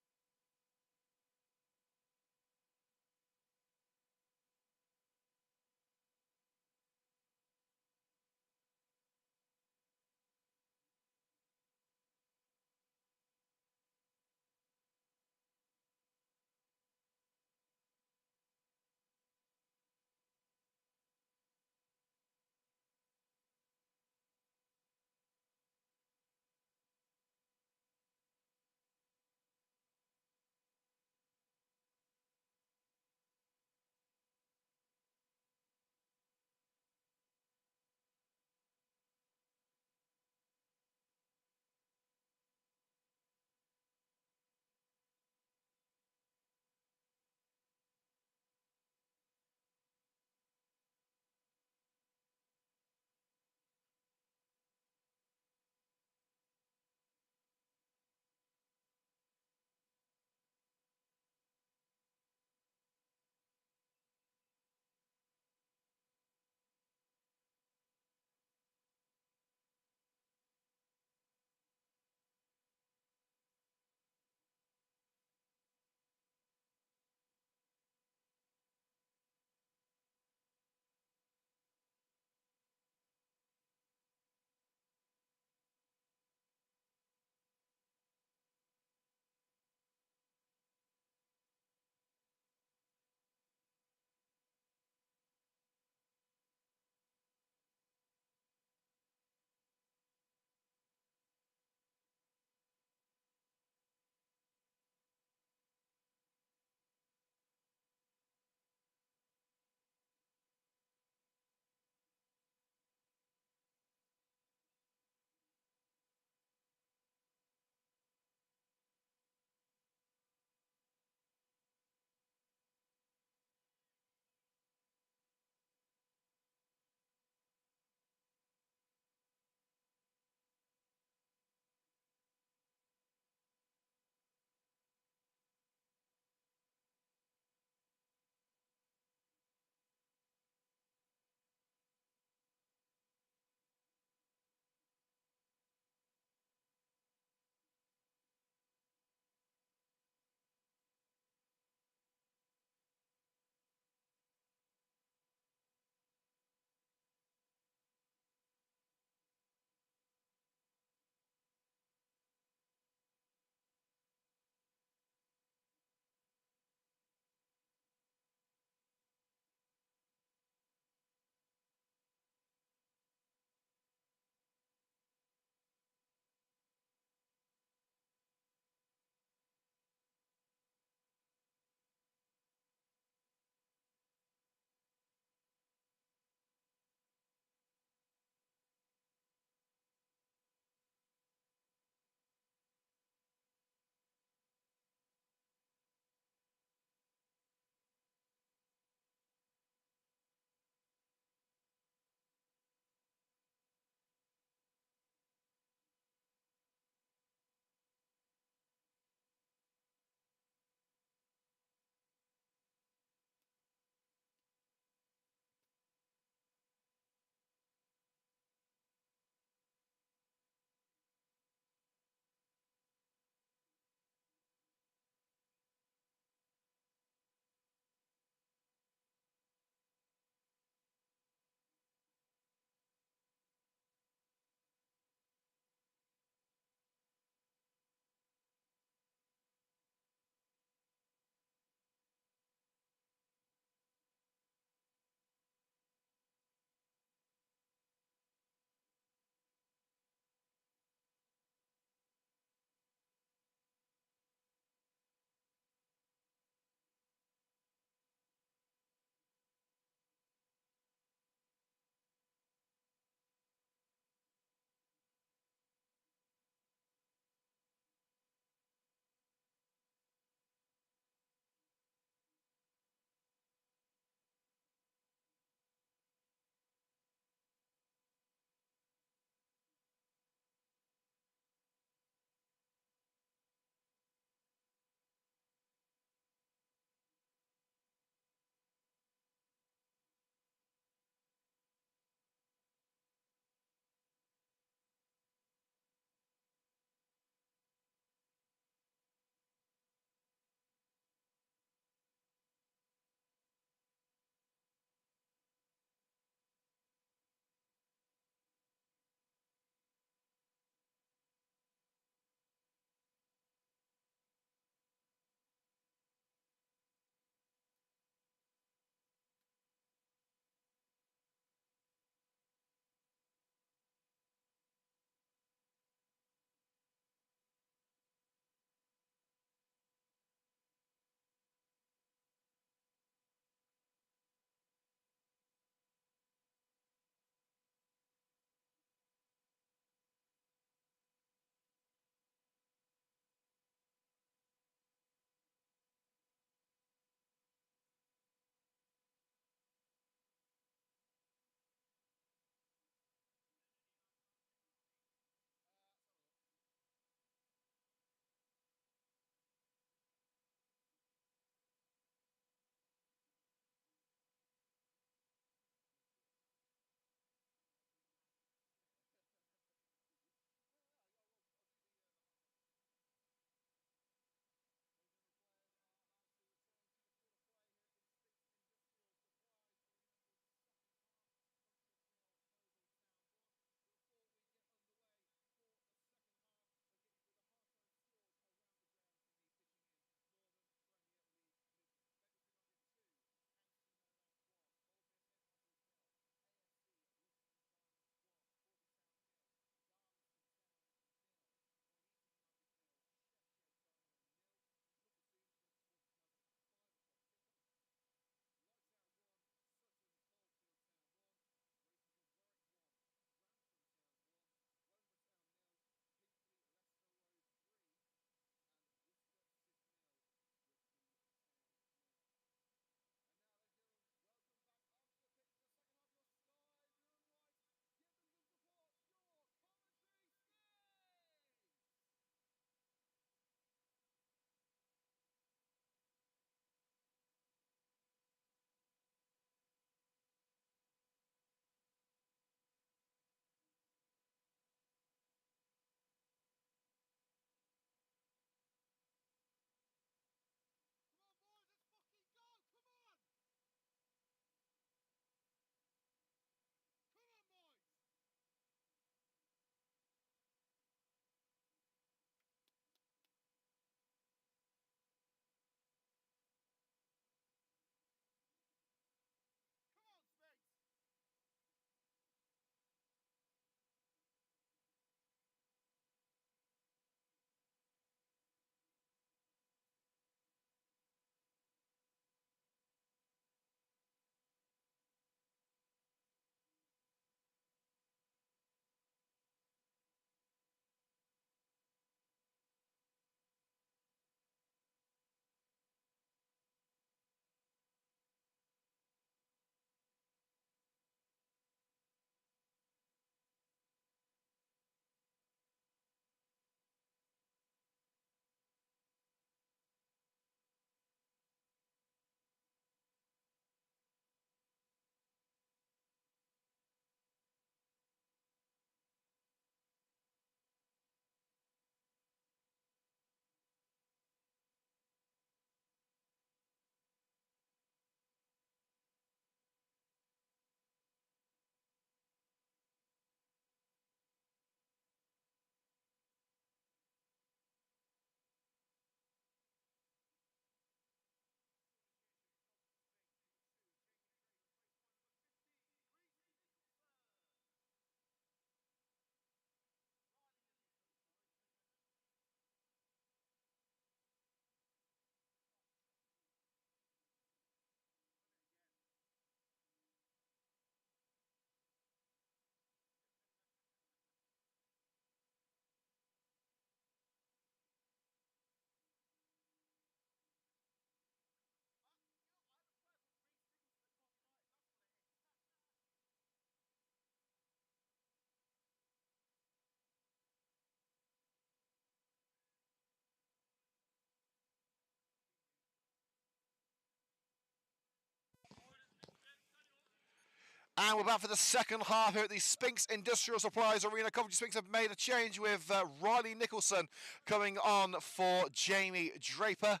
And we're back for the second half here at the Sphinx Industrial Supplies Arena. Coventry Sphinx have made a change with Riley Nicholson coming on for Jamie Draper.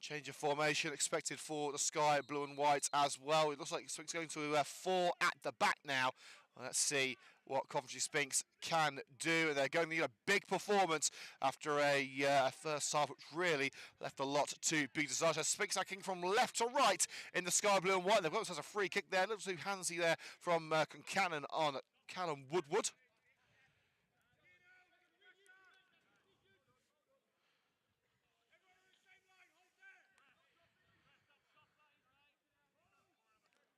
Change of formation expected for the Sky Blue and White as well. It looks like Sphinx going to 4 at the back now. Let's see what Coventry Sphinx can do. They're going to need a big performance after a first half which really left a lot to be desired. So Sphinx are kicking from left to right in the Sky Blue and White. They've got themselves a free kick there. A little too handsy there from Concannon on Callum Woodward.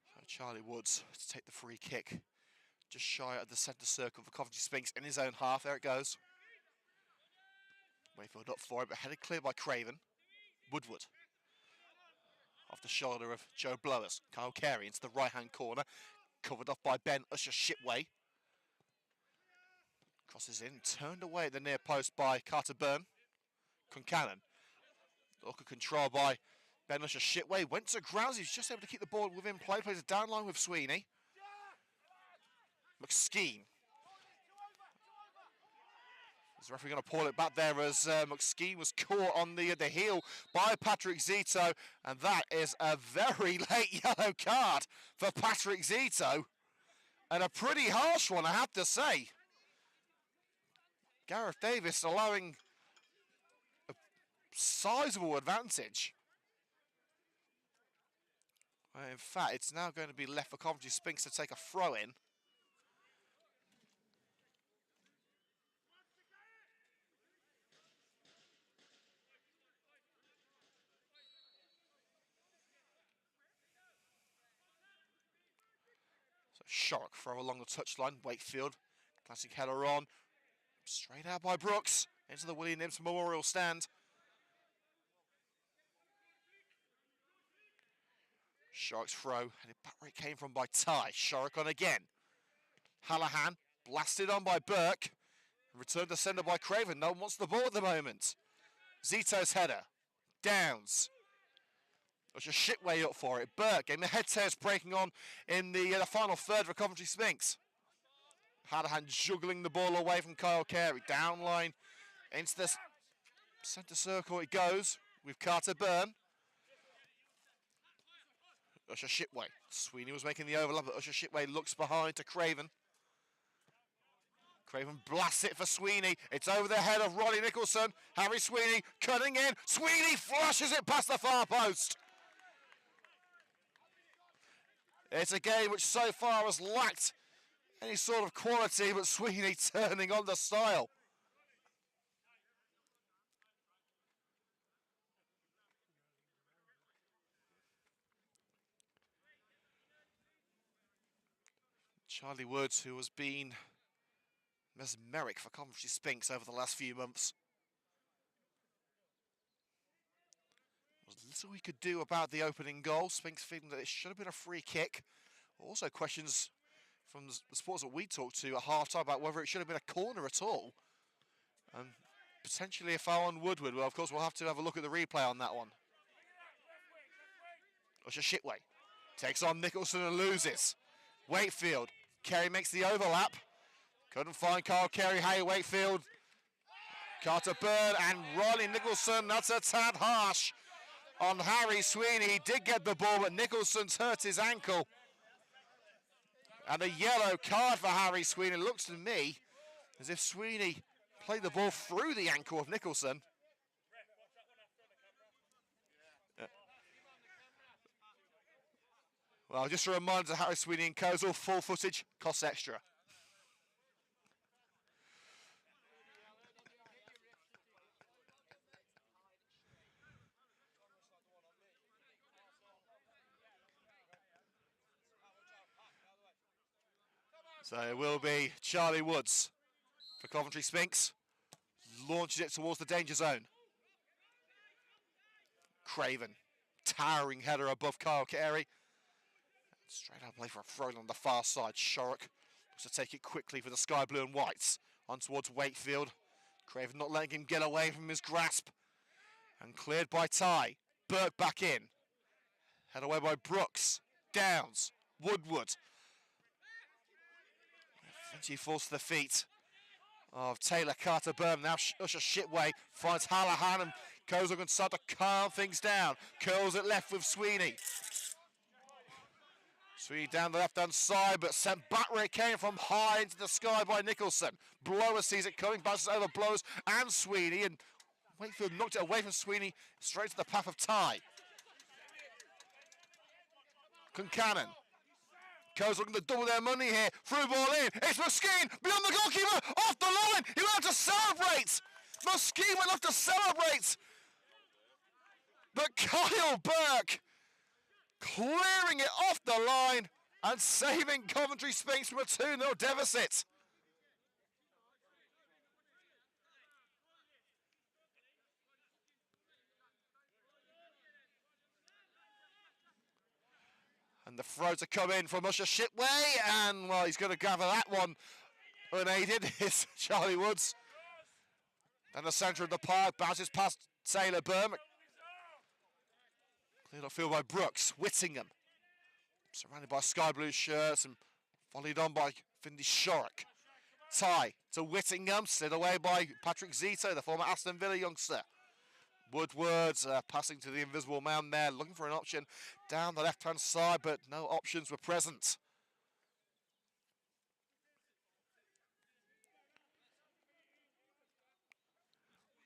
So Charlie Woods to take the free kick. Just shy of the centre circle for Coventry Sphinx in his own half. There it goes. Wayfield up for it, but headed clear by Craven. Woodward. Off the shoulder of Joe Blowers. Kyle Carey into the right-hand corner. Covered off by Ben Usher Shipway. Crosses in, turned away at the near post by Carter Byrne. Concannon. Look at control by Ben Usher Shipway. Went to ground. He's just able to keep the ball within play. Plays a down line with Sweeney. McSkeen. Is the referee going to pull it back there as McSkeen was caught on the heel by Patrick Zito, and that is a very late yellow card for Patrick Zito, and a pretty harsh one, I have to say. Gareth Davis allowing a sizable advantage. In fact, it's now going to be left for Coventry Sphinx to take a throw in. Shark throw along the touchline. Wakefield, classic header on. Straight out by Brooks into the Willie Nibbs Memorial Stand. Shark's throw, and back where it came from by Ty. Shark on again. Hallahan blasted on by Burke. Returned to sender by Craven. No one wants the ball at the moment. Zito's header. Downs. Which is Shipway up for it. Burke getting the head tears breaking on in the final third for Coventry Sphinx. Hallahan juggling the ball away from Kyle Carey. Down line into the centre circle it goes with Carter Byrne. Usher Shipway. Sweeney was making the overlap, but Usher Shipway looks behind to Craven. Craven blasts it for Sweeney. It's over the head of Ronnie Nicholson. Harry Sweeney cutting in. Sweeney flushes it past the far post. It's a game which so far has lacked any sort of quality, but Sweeney turning on the style. Charlie Woods, who has been mesmeric for Coventry Sphinx over the last few months. There's little we could do about the opening goal. Sphinx feeling that it should have been a free kick. Also questions from the supporters that we talked to at half-time about whether it should have been a corner at all. And potentially a foul on Woodward. Well, of course, we'll have to have a look at the replay on that one. Usher Shipway takes on Nicholson and loses. Wakefield. Carey makes the overlap. Couldn't find Kyle Carey. Hey, Wakefield. Carter Byrne and Ronnie Nicholson. That's a tad harsh on Harry Sweeney. He did get the ball, but Nicholson's hurt his ankle. And a yellow card for Harry Sweeney. It looks to me as if Sweeney played the ball through the ankle of Nicholson. Well, just a reminder to Harry Sweeney and Kozel, full footage costs extra. So it will be Charlie Woods for Coventry Sphinx. Launches it towards the danger zone. Craven, towering header above Kyle Carey. Straight out play for a throw on the far side. Shorrock looks to take it quickly for the Sky Blue and Whites. On towards Wakefield. Craven not letting him get away from his grasp. And cleared by Ty. Burke back in. Head away by Brooks. Downs. Woodward. Eventually falls to the feet of Taylor Carter-Burn. Now Usher Shipway finds Hallahan and Kozel can start to calm things down. Curls it left with Sweeney. Sweeney down the left-hand side, but sent back where it came from, high into the sky by Nicholson. Blower sees it coming, bounces over Blowers and Sweeney, and Wakefield knocked it away from Sweeney, straight to the path of Ty. Concannon. Co's looking to double their money here. Through ball in. It's Moskeen beyond the goalkeeper. Off the line. He went out to celebrate. Moskeen went off to celebrate. But Kyle Burke clearing it off the line and saving Coventry Sphinx from a 2-0 deficit. And the throw to come in from Usher Shipway, and well, he's going to gather that one unaided. It's Charlie Woods. And the centre of the park bounces past Taylor Burn. Cleared upfield by Brooks. Whittingham, surrounded by sky blue shirts and volleyed on by Findy Shorrock. Ty to Whittingham, slid away by Patrick Zito, the former Aston Villa youngster. Woodward passing to the invisible man there, looking for an option down the left-hand side, but no options were present.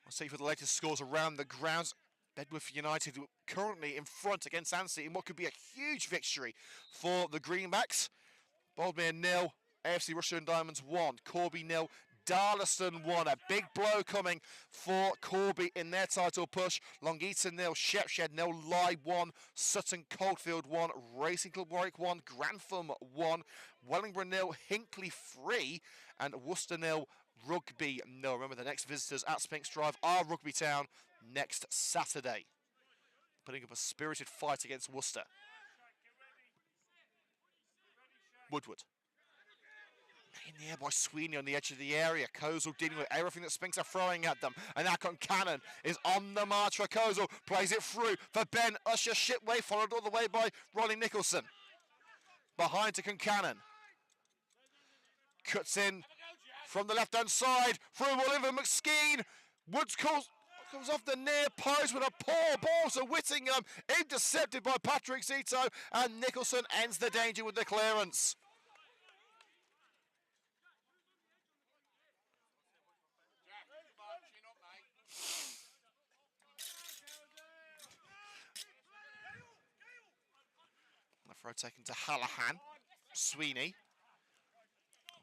I'll see for the latest scores around the grounds. Bedworth United currently in front against Anstey in what could be a huge victory for the Greenbacks. Boldmere 0, AFC Russia and Diamonds 1, Corby 0, Darlaston 1. A big blow coming for Corby in their title push. Long Eaton 0, Shepshed 0, Lye 1, Sutton Coldfield 1, Racing Club Warwick 1, Grantham 1, Wellingborough 0, Hinckley 3, and Worcester 0, Rugby 0. Remember, the next visitors at Sphinx Drive are Rugby Town next Saturday, putting up a spirited fight against Worcester. Woodward. In the air by Sweeney on the edge of the area. Kozel dealing with everything that Sphinx are throwing at them. And now Concannon is on the march for Kozel. Plays it through for Ben Usher Shipway, followed all the way by Ronnie Nicholson. Behind to Concannon. Cuts in from the left-hand side. Through Oliver McSkeen. Woods comes off the near post with a poor ball to Whittingham. Intercepted by Patrick Zito. And Nicholson ends the danger with the clearance. The throw taken to Hallahan. Sweeney.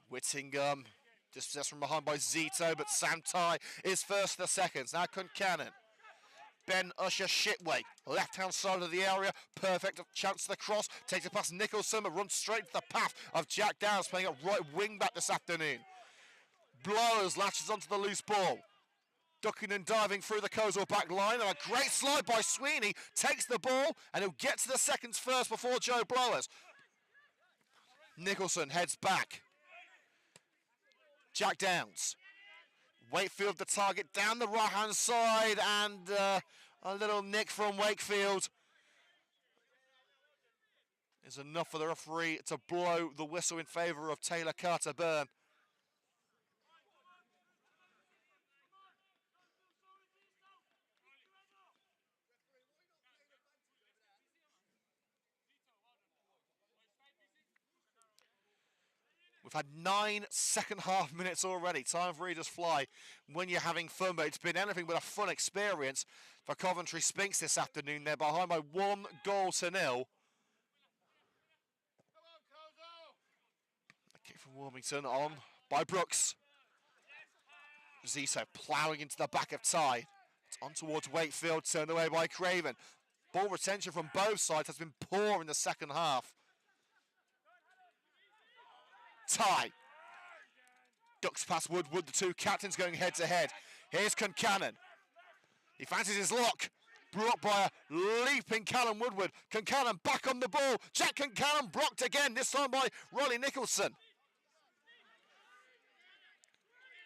Whittingham dispossessed from behind by Zito, but Sam Ty is first for the seconds. Now Concannon. Ben Usher Shipway, left-hand side of the area, perfect chance to the cross, takes it past Nicholson, but runs straight to the path of Jack Downs, playing at right wing back this afternoon. Blowers latches onto the loose ball. Ducking and diving through the Kozel back line, and a great slide by Sweeney, takes the ball, and he'll get to the seconds first before Joe Blowers. Nicholson heads back. Jack Downs. Wakefield the target down the right-hand side, and a little nick from Wakefield is enough for the referee to blow the whistle in favour of Taylor Carter-Burn. We've had 9 second-half minutes already. Time for you to fly when you're having fun, but it's been anything but a fun experience for Coventry Sphinx this afternoon. They're behind by 1-0. A kick from Warmington on by Brooks. Zito ploughing into the back of Ty. It's on towards Wakefield, turned away by Craven. Ball retention from both sides has been poor in the second half. Ty ducks past Woodward, the two captains going head to head. Here's Concannon. He fancies his lock. Blocked by a leaping Callum Woodward. Concannon back on the ball. Jack Concannon blocked again, this time by Ronnie Nicholson.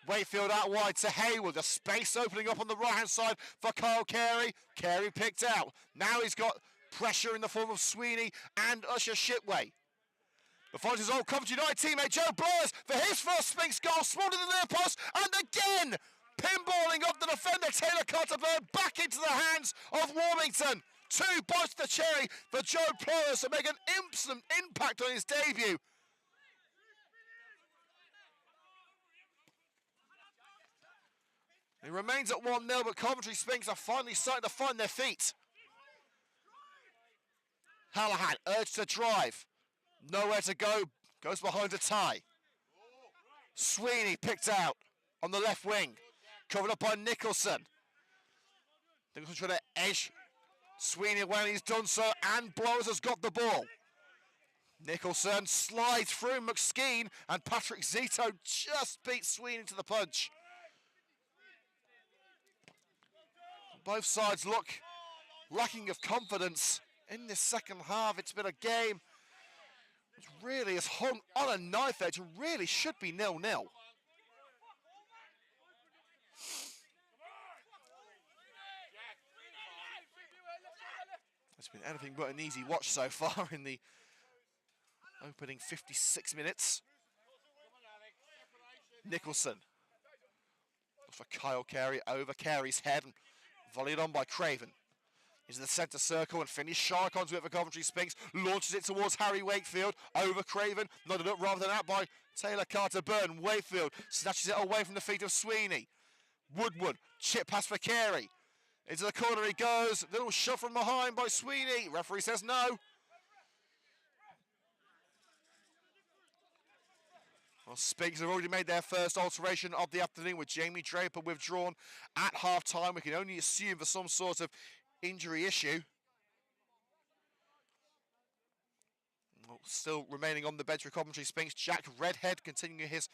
Wakefield out wide to Hayward. The space opening up on the right-hand side for Kyle Carey. Carey picked out. Now he's got pressure in the form of Sweeney and Usher Shipway. The fight is old Coventry United teammate Joe Blows for his first Sphinx goal, spotted in the near post, and again pinballing off the defender Taylor Carter-Bird back into the hands of Warmington. 2 bites to the cherry for Joe Blows to make an instant impact on his debut. It remains at 1-0, but Coventry Sphinx are finally starting to find their feet. Hallahan urged to drive. Nowhere to go. Goes behind a tie. Sweeney picked out on the left wing. Covered up by Nicholson. Nicholson trying to edge Sweeney when he's done so, and Blows has got the ball. Nicholson slides through McSkeen, and Patrick Zito just beats Sweeney to the punch. Both sides look lacking of confidence in this second half. It's been a game which really has hung on a knife edge and really should be 0-0. It's been anything but an easy watch so far in the opening 56 minutes. Nicholson. For Kyle Carey, over Carey's head and volleyed on by Craven. Into the centre circle and finished shark onto it for Coventry Sphinx. Launches it towards Harry Wakefield. Over Craven. Nodded up rather than out by Taylor Carter-Burn. Wakefield snatches it away from the feet of Sweeney. Woodward. Chip pass for Carey. Into the corner he goes. Little shove from behind by Sweeney. Referee says no. Well, Sphinx have already made their first alteration of the afternoon with Jamie Draper withdrawn at half-time. We can only assume for some sort of injury issue. Well, still remaining on the bench for Coventry Sphinx, Jack Redhead continuing his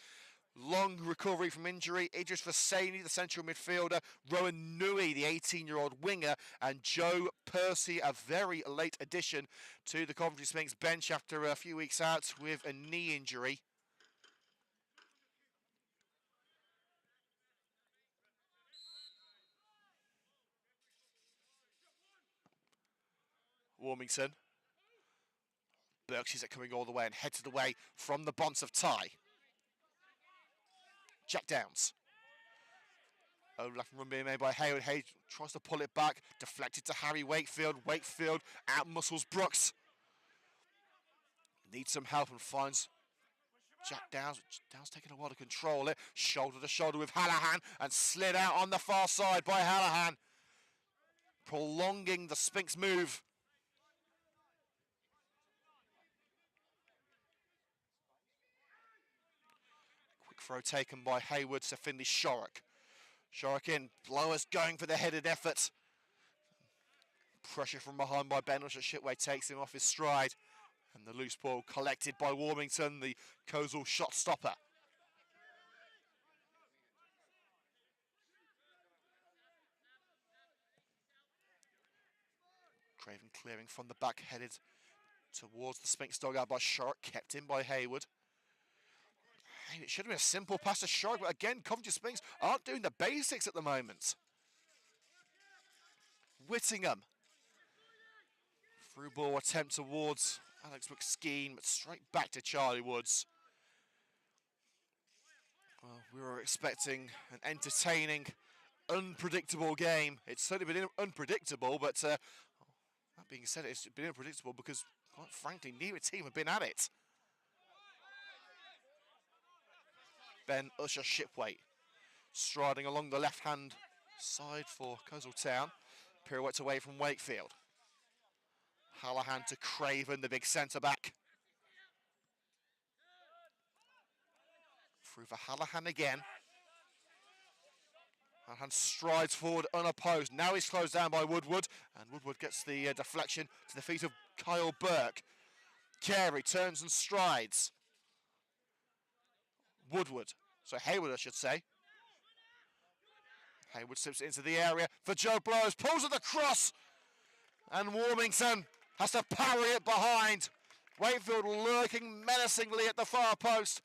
long recovery from injury. Idris Vasani, the central midfielder. Rowan Nui, the 18-year-old winger. And Joe Percy, a very late addition to the Coventry Sphinx bench after a few weeks out with a knee injury. Warmington. Burke sees it coming all the way and heads it away from the bonds of Ty. Jack Downs. Left run being made by Hayward. Hayes tries to pull it back. Deflected to Harry Wakefield. Wakefield out muscles Brooks. Needs some help and finds Jack Downs. Downs taking a while to control it. Shoulder to shoulder with Hallahan and slid out on the far side by Hallahan. Prolonging the Sphinx move. Throw taken by Hayward to finish Shorrock. Shorrock in, Blowers going for the headed effort. Pressure from behind by Benish. Shitway takes him off his stride. And the loose ball collected by Warmington, the Coleshill shot stopper. Craven clearing from the back, headed towards the Sphinx dugout by Shorrock, kept in by Hayward. It should have been a simple pass to Shorrock, but again, Coventry Sphinx aren't doing the basics at the moment. Whittingham. Through ball attempt towards Alex McSkeen, but straight back to Charlie Woods. Well, we were expecting an entertaining, unpredictable game. It's certainly been unpredictable, but that being said, it's been unpredictable because, quite frankly, neither team have been at it. Ben Usher Shipway striding along the left-hand side for Coleshill Town. Pirouettes away from Wakefield. Hallahan to Craven, the big centre-back. Through for Hallahan again. Hallahan strides forward unopposed. Now he's closed down by Woodward. And Woodward gets the deflection to the feet of Kyle Burke. Carey turns and strides. Woodward, so Hayward I should say. Hayward slips into the area for Joe Blows, pulls at the cross, and Warmington has to parry it behind. Wakefield lurking menacingly at the far post.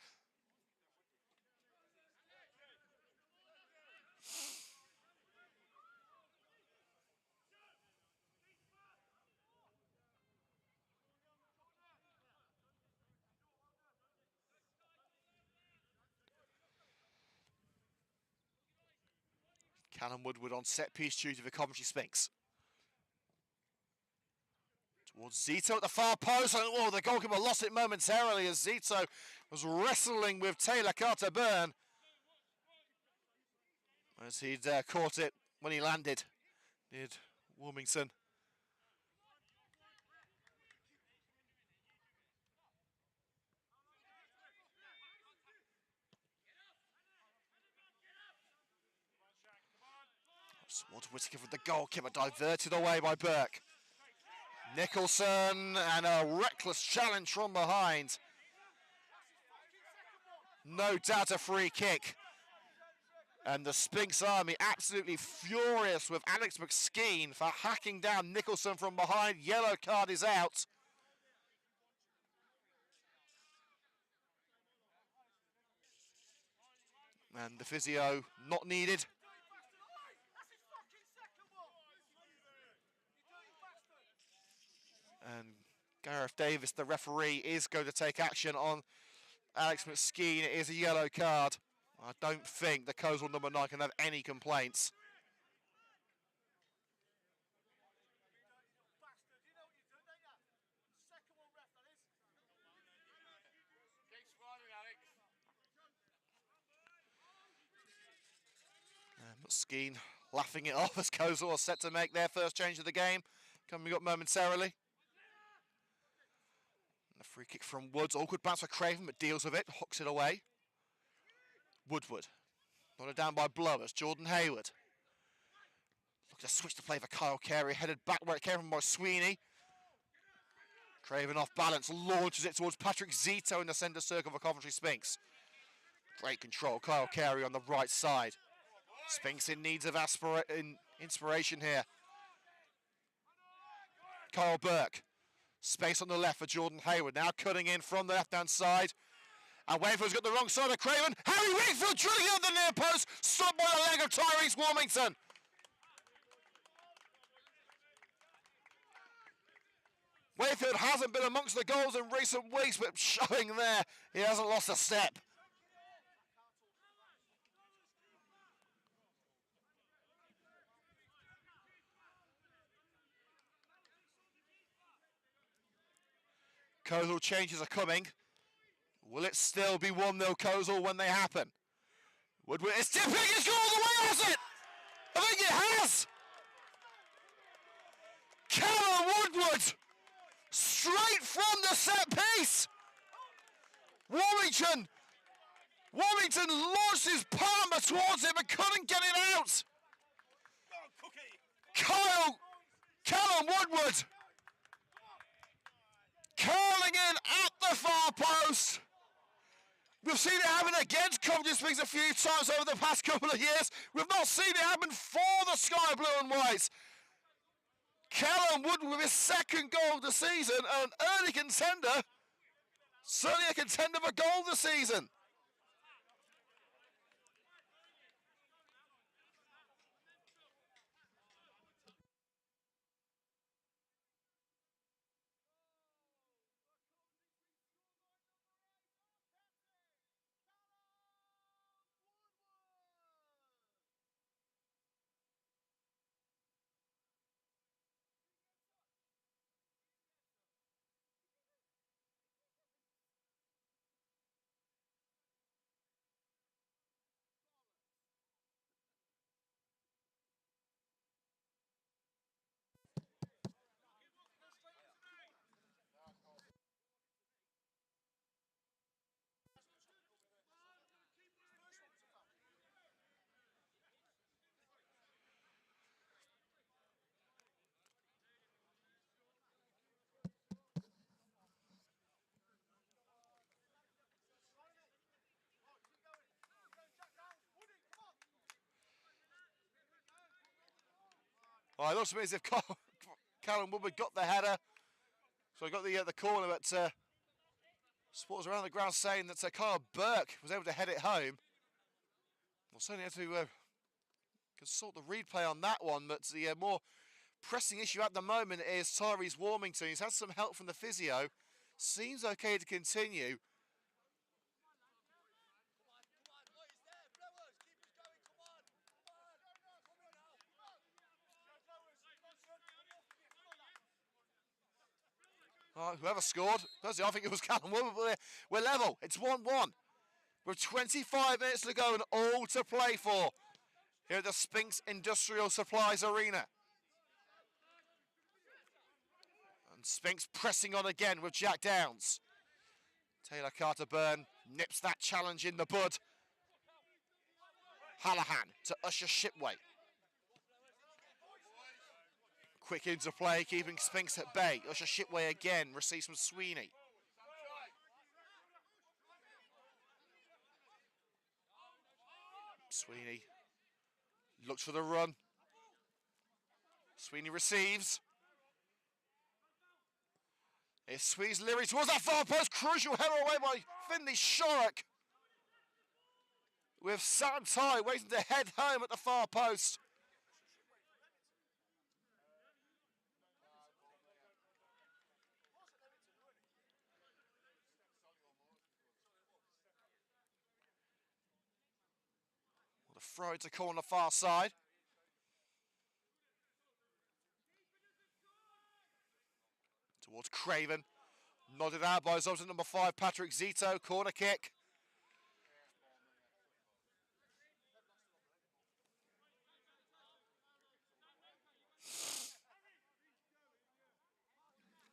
Callum Woodward on set piece duty for Coventry Sphinx. Towards Zito at the far post, and oh, the goalkeeper lost it momentarily as Zito was wrestling with Taylor Carter-Byrne as he'd caught it when he landed. Did Warmington. Towards Whittaker with the goalkeeper, diverted away by Burke. Nicholson and a reckless challenge from behind. No doubt a free kick. And the Sphinx Army absolutely furious with Alex McSkeen for hacking down Nicholson from behind. Yellow card is out. And the physio not needed. And Gareth Davis, the referee, is going to take action on Alex McSkeen. It is a yellow card. I don't think the Coleshill number 9 can have any complaints. And McSkeen laughing it off as Coleshill are set to make their first change of the game, coming up momentarily. And a free kick from Woods. Awkward bounce for Craven, but deals with it, hooks it away. Woodward, nodded down by Blowers. Jordan Hayward. Look to switch the play for Kyle Carey, headed back where it came from by Sweeney. Craven off balance, launches it towards Patrick Zito in the centre circle for Coventry Sphinx. Great control, Kyle Carey on the right side. Sphinx in needs of inspiration here. Kyle Burke, space on the left for Jordan Hayward, now cutting in from the left-hand side. And Wayfield's got the wrong side of Craven. Harry Wakefield drilling on the near post, stopped by the leg of Tyrese Warmington. Wayfield hasn't been amongst the goals in recent weeks, but showing there, he hasn't lost a step. Coleshill changes are coming. Will it still be 1-0 Coleshill when they happen? Woodward is tipping, it's gone all the way, has it? I think it has! Callum Woodward, straight from the set piece! Warmington launched his palmer towards him but couldn't get it out! Callum Woodward curling in at the far post. We've seen it happen against Coventry Sphinx a few times over the past couple of years. We've not seen it happen for the Sky Blue and White. Callum Woodward with his second goal of the season, an early contender. Certainly a contender for goal this season. Well, it looks to me as if Callum Woodward got the header. So I got the corner, but supporters around the ground saying that Kyle Burke was able to head it home. We'll certainly have to consult the replay on that one, but the more pressing issue at the moment is Tyrese Warmington. He's had some help from the physio. Seems okay to continue. Whoever scored, personally, I think it was Callum Woodward, but we're level. It's 1-1. With 25 minutes to go and all to play for here at the Sphinx Industrial Supplies Arena. And Sphinx pressing on again with Jack Downs. Taylor Carter-Byrne nips that challenge in the bud. Hallahan to Usher Shipway. Quick into play, keeping Sphinx at bay. Usher Shipway again receives from Sweeney. Sweeney looks for the run. Sweeney receives. It squeezed Leary towards that far post. Crucial header away by Finley Shorrock. With Sam Ty waiting to head home at the far post. Well, the throw to call on the far side. Towards Craven. Nodded out by his opposite number 5, Patrick Zito. Corner kick.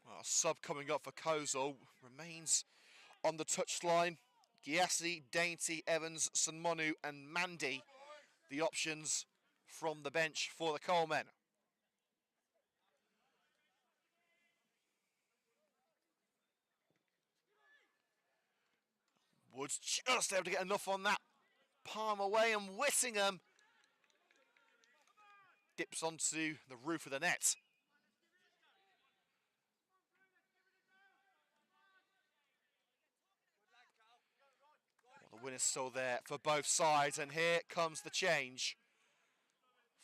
Well, a sub coming up for Coleshill remains on the touchline. Giassi, Dainty, Evans, Sunmonu and Mandy, the options from the bench for the Colemen. Woods just able to get enough on that. Palm away and Whittingham dips onto the roof of the net. Well, the winner's still there for both sides, and here comes the change.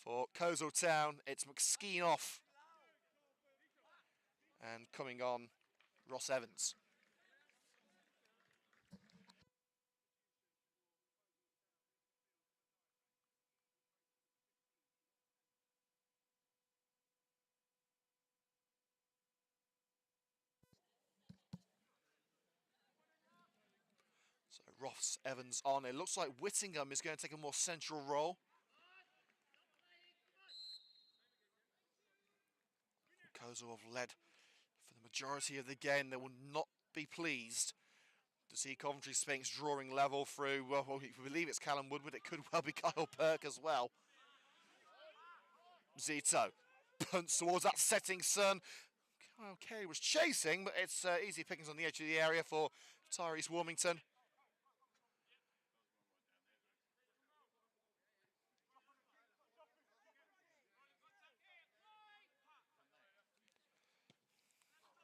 For Coleshill Town, it's McSkeen off. And coming on, Ross Evans. So Ross Evans on. It looks like Whittingham is going to take a more central role. Coleshill have led for the majority of the game. They will not be pleased to see Coventry Sphinx drawing level through, well, if we believe it's Callum Woodward, it could well be Kyle Perk as well. Zito punts towards that setting sun. Okay, was chasing, but it's easy pickings on the edge of the area for Tyrese Warmington.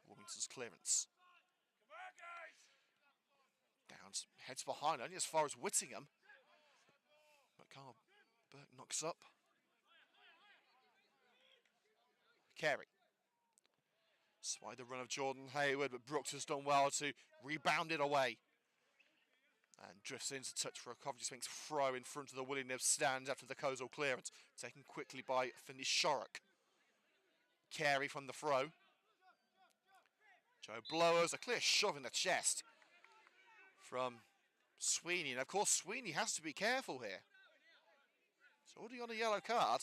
Warmington's clearance. Downs heads behind, only as far as Whittingham. But Carl Burke knocks up. Carey. Spied the run of Jordan Hayward, but Brooks has done well to rebound it away. And drifts into touch for a Coventry Sphinx throw in front of the Willie Nibs stand after the Coleshill clearance. Taken quickly by Finley Shorrock. Carey from the throw. Joe Blowers, a clear shove in the chest from Sweeney. And of course, Sweeney has to be careful here. He's already on a yellow card.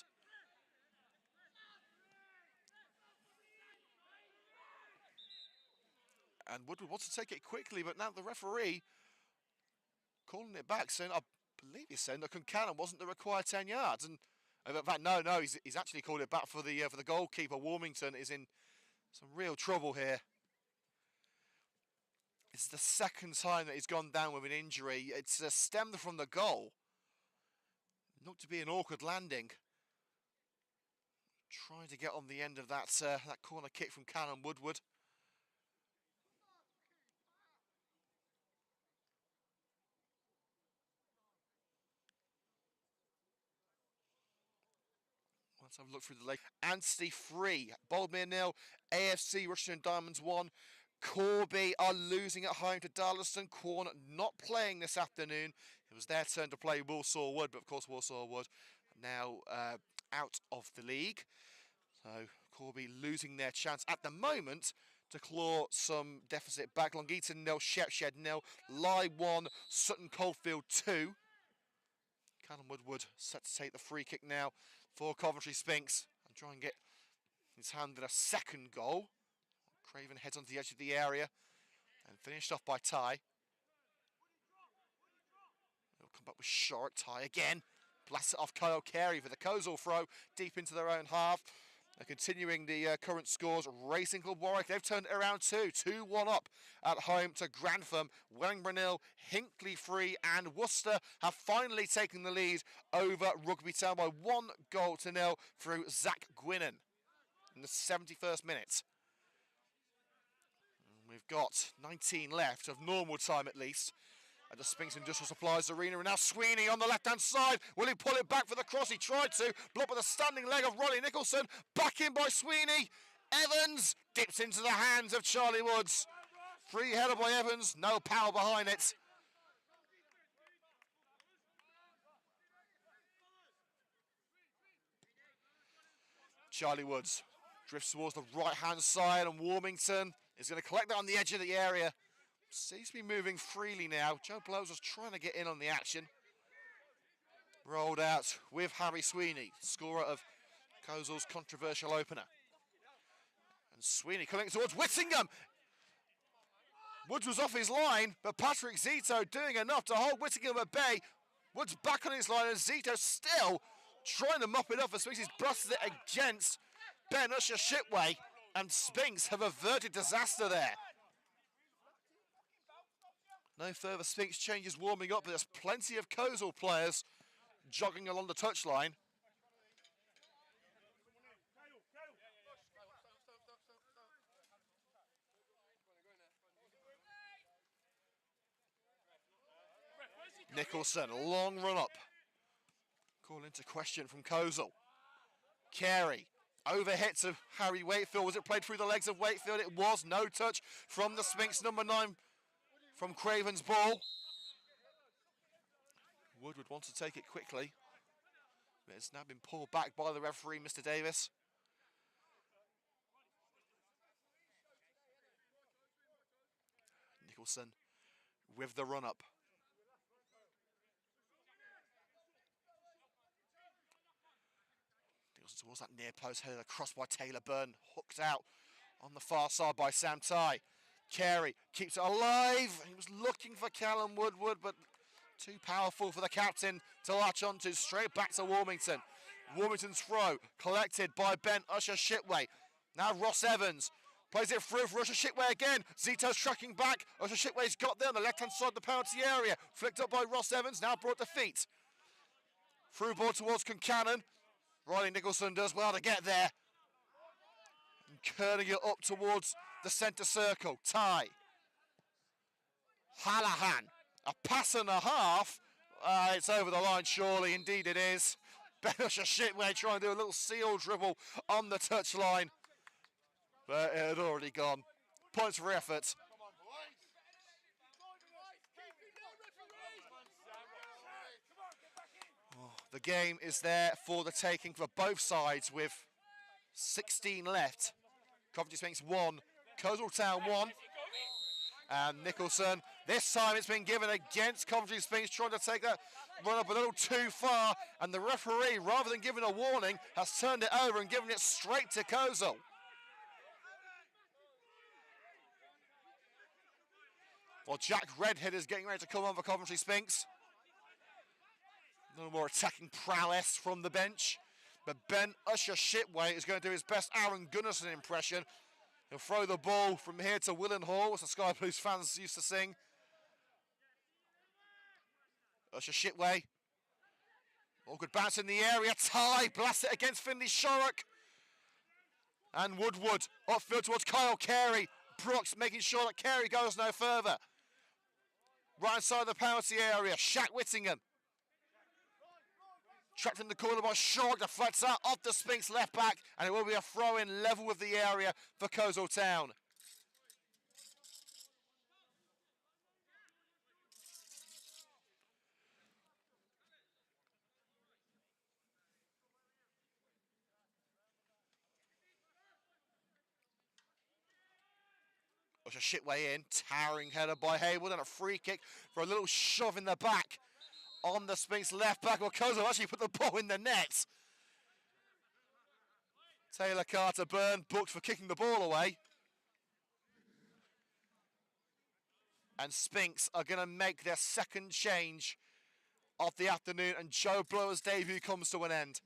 And Woodward wants to take it quickly, but now the referee calling it back, saying, I believe he's saying that Concannon wasn't the required 10 yards. And in fact, no, he's actually called it back for the goalkeeper. Warmington is in some real trouble here. It's the second time that he's gone down with an injury. It's stemmed from the goal. Looked to be an awkward landing. Trying to get on the end of that corner kick from Callum Woodward. Let's have a look through the leg. Anstey 3, Boldmere 0, AFC Rushden Diamonds 1. Corby are losing at home to Darlaston. Quorn not playing this afternoon. It was their turn to play Walsall Wood, but of course Walsall Wood now out of the league. So Corby losing their chance at the moment to claw some deficit back. Long Eaton 0, Shepshed 0, Lye 1, Sutton Coldfield 2. Callum Woodward set to take the free kick now for Coventry Sphinx and try and get his hand in a second goal. Craven heads onto the edge of the area and finished off by Ty. They'll come back with Short. Ty again. Blasts it off Kyle Carey for the Coleshill throw deep into their own half. They're continuing the current scores. Racing Club Warwick, they've turned it around too. 2-1 up at home to Grantham. Wellingborough 0, Hinckley 3 and Worcester have finally taken the lead over Rugby Town by 1-0 through Zach Gwinnen in the 71st minute. We've got 19 left of normal time at least at the Sphinx Industrial Supplies Arena. And now Sweeney on the left-hand side. Will he pull it back for the cross? He tried to. Blocked by the standing leg of Ronnie Nicholson. Back in by Sweeney. Evans dips into the hands of Charlie Woods. Free header by Evans. No power behind it. Charlie Woods drifts towards the right-hand side, and Warmington is going to collect that on the edge of the area. Seems to be moving freely now. Joe Blows was trying to get in on the action. Rolled out with Harry Sweeney, scorer of Coleshill's controversial opener. And Sweeney coming towards Whittingham. Woods was off his line, but Patrick Zito doing enough to hold Whittingham at bay. Woods back on his line, and Zito still trying to mop it up. Sphinx he's busted it against Ben Usher Shipway, and Sphinx have averted disaster there. No further Sphinx changes warming up, but there's plenty of Coleshill players jogging along the touchline. Nicholson, long run up. Call into question from Coleshill. Carey, overhit to Harry Wakefield. Was it played through the legs of Wakefield? It was. No touch from the Sphinx number 9 from Craven's ball. Wood would want to take it quickly, but it's now been pulled back by the referee, Mr. Davis. Nicholson with the run-up. Nicholson towards that near post, headed across by Taylor Byrne, hooked out on the far side by Sam Tighe. Carey keeps it alive. He was looking for Callum Woodward, but too powerful for the captain to latch onto. Straight back to Warmington. Warmington's throw collected by Ben Usher Shipway. Now Ross Evans plays it through for Usher Shipway again. Zito's tracking back. Usher Shipway's got there on the left-hand side of the penalty area. Flicked up by Ross Evans, now brought to feet. Through ball towards Concannon. Riley Nicholson does well to get there. And curling it up towards the centre circle. Ty. Hallahan. A pass and a half. It's over the line, surely. Indeed it is. Ben Usher Shipway trying to do a little seal dribble on the touchline. But it had already gone. Points for effort. Oh, the game is there for the taking for both sides with 16 left. Coventry Sphinx 1, Coleshill Town 1. And Nicholson, this time it's been given against Coventry Sphinx, trying to take that run up a little too far. And the referee, rather than giving a warning, has turned it over and given it straight to Coleshill. Well, Jack Redhead is getting ready to come on for Coventry Sphinx. A little more attacking prowess from the bench. But Ben Usher Shipway is going to do his best Aaron Gunnarsson impression. He'll throw the ball from here to Willenhall, as the Sky Blues fans used to sing. Usher Shipway. All good bounce in the area. Ty blasts it against Finley Shorrock. And Woodward upfield towards Kyle Carey. Brooks making sure that Carey goes no further. Right inside the penalty area. Shaq Whittingham. Trapped in the corner by Shorrock. Deflects out off the Sphinx left back. And it will be a throw-in level with the area for Coleshill Town. Push a shit way in, towering header by Haywood, and a free kick for a little shove in the back on the Sphinx left back. Well, Kozo actually put the ball in the net. Taylor Carter-Byrne booked for kicking the ball away. And Sphinx are going to make their second change of the afternoon, and Joe Blower's debut comes to an end.